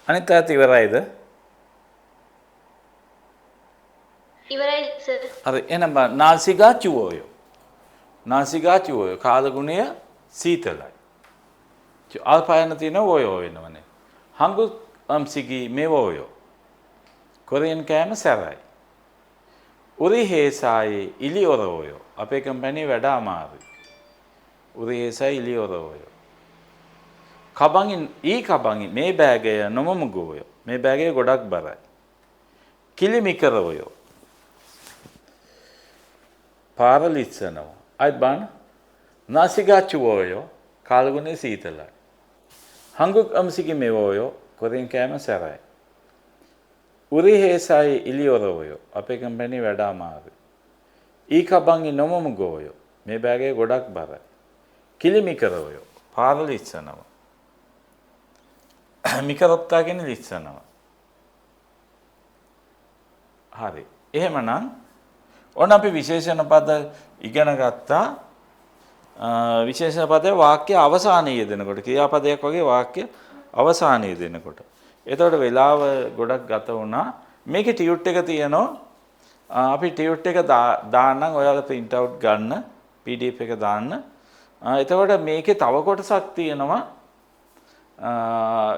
අනිත් අයත් ඉවරයිද? ඉවරයි සර්. හරි එහෙනම් නාසිකා චුවෝය. නාසිකා චුවෝය කාලගුණය සීතලයි. අල්පයන තියෙන ඔය වෙනවනේ. හංගු අම්සිගි මේවෝය. කොරියන් කෑම සැරයි. උරි හේසායේ ඉලිඔරෝය. අපේ කම්පැනි වැඩ අමාරුයි. උරි හේසායේ ඉලිඔරෝය. කබංගින් කබංගි මේ බෑගය නොමමුගෝය. මේ බෑගය ගොඩක් බරයි. කිලිමිකරෝය. පාරලිස්සනවා. අයිත් බාන නාසිකාචුවෝය කාලගුණේ සීතලයි. හංගුක් අම්සිකි මේවෝය කොරියන් කෑම සැරයි. උරි හේසායේ ඉලිඔරෝය. අපේ කම්පැනි වැඩ අමාරුයි. කබංගි නොමමුගෝය. මේ බෑගය ගොඩක් බරයි. කිලිමිකරෝය පාරලිස්සනවා. මිකරොත්තාගෙන ලිස්සනවා. හරි. එහෙමනම් ඔන්න අපි විශේෂණ පද ඉගෙන ගත්තා. විශේෂණ පදයේ වාක්‍ය අවසානයේ දෙනකොට ක්‍රියාපදයක් වගේ වාක්‍ය අවසානයේ දෙනකොට. එතකොට වෙලාව ගොඩක් ගත වුණා. මේකේ ටියුට් එක තියෙනවා. අපි ටියුට් එක දාන්නම් ඔයාලා print out ගන්න PDF එක දාන්න. එතකොට මේකේ තව කොටසක් තියෙනවා.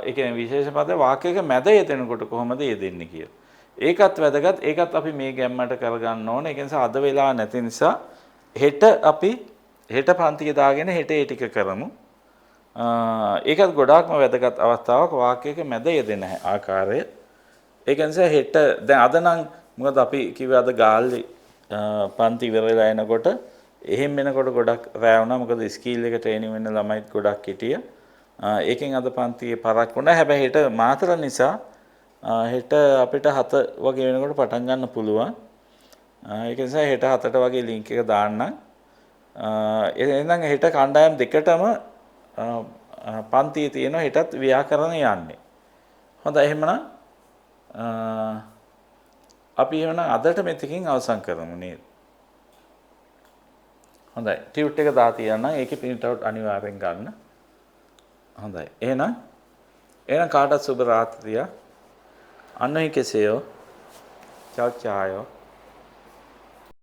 ඒ කියන්නේ විශේෂ පද වාක්‍යයක මැද යෙදෙනකොට කොහොමද යෙදෙන්නේ කියලා. ඒකත් වැදගත්. ඒකත් අපි මේ ගැම්මට කරගන්න ඕනේ. ඒ නිසා අද වෙලා නැති නිසා හෙට පන්තිය දාගෙන හෙට ඒ ටික කරමු. ඒකත් ගොඩාක්ම වැදගත් අවස්ථාවක් වාක්‍යයක මැද යෙදෙන ආකාරය. ඒක නිසා හෙට දැන් අද නම් මොකද අපි කිව්වේ අද ගාල්ලි පන්ති ඉවර වෙලා එනකොට එහෙම වෙනකොට ගොඩක් රැ වුණා. මොකද ස්කීල් එක ට්‍රේනින් වෙන්න ළමයිත් ගොඩක් හිටියා. ඒකෙන් අද පන්තියේ පරක් වුණා. හැබැයි හෙට මාතර නිසා හෙට අපිට 7 වගේ වෙනකොට පටන් ගන්න පුළුවන්. ඒක නිසා හෙට 7ට වගේ ලින්ක් එක දාන්නම්. එහෙනම් හෙට කණ්ඩායම් දෙකටම පන්තියේ තියෙනවා. හෙටත් ව්‍යාකරණ යන්නේ. හොඳයි එහෙමනම් අපි එහෙනම් අදට මෙතකින් අවසන් කරමු නේද? හොඳයි. ටියුට් එක දා තියන්න. ඒකේ print out අනිවාර්යෙන් ගන්න. හොඳයි. එහෙනම් කාටත් සුබ රාත්‍රියක්. අන්න කෙසේ요? චාව් චායෝ.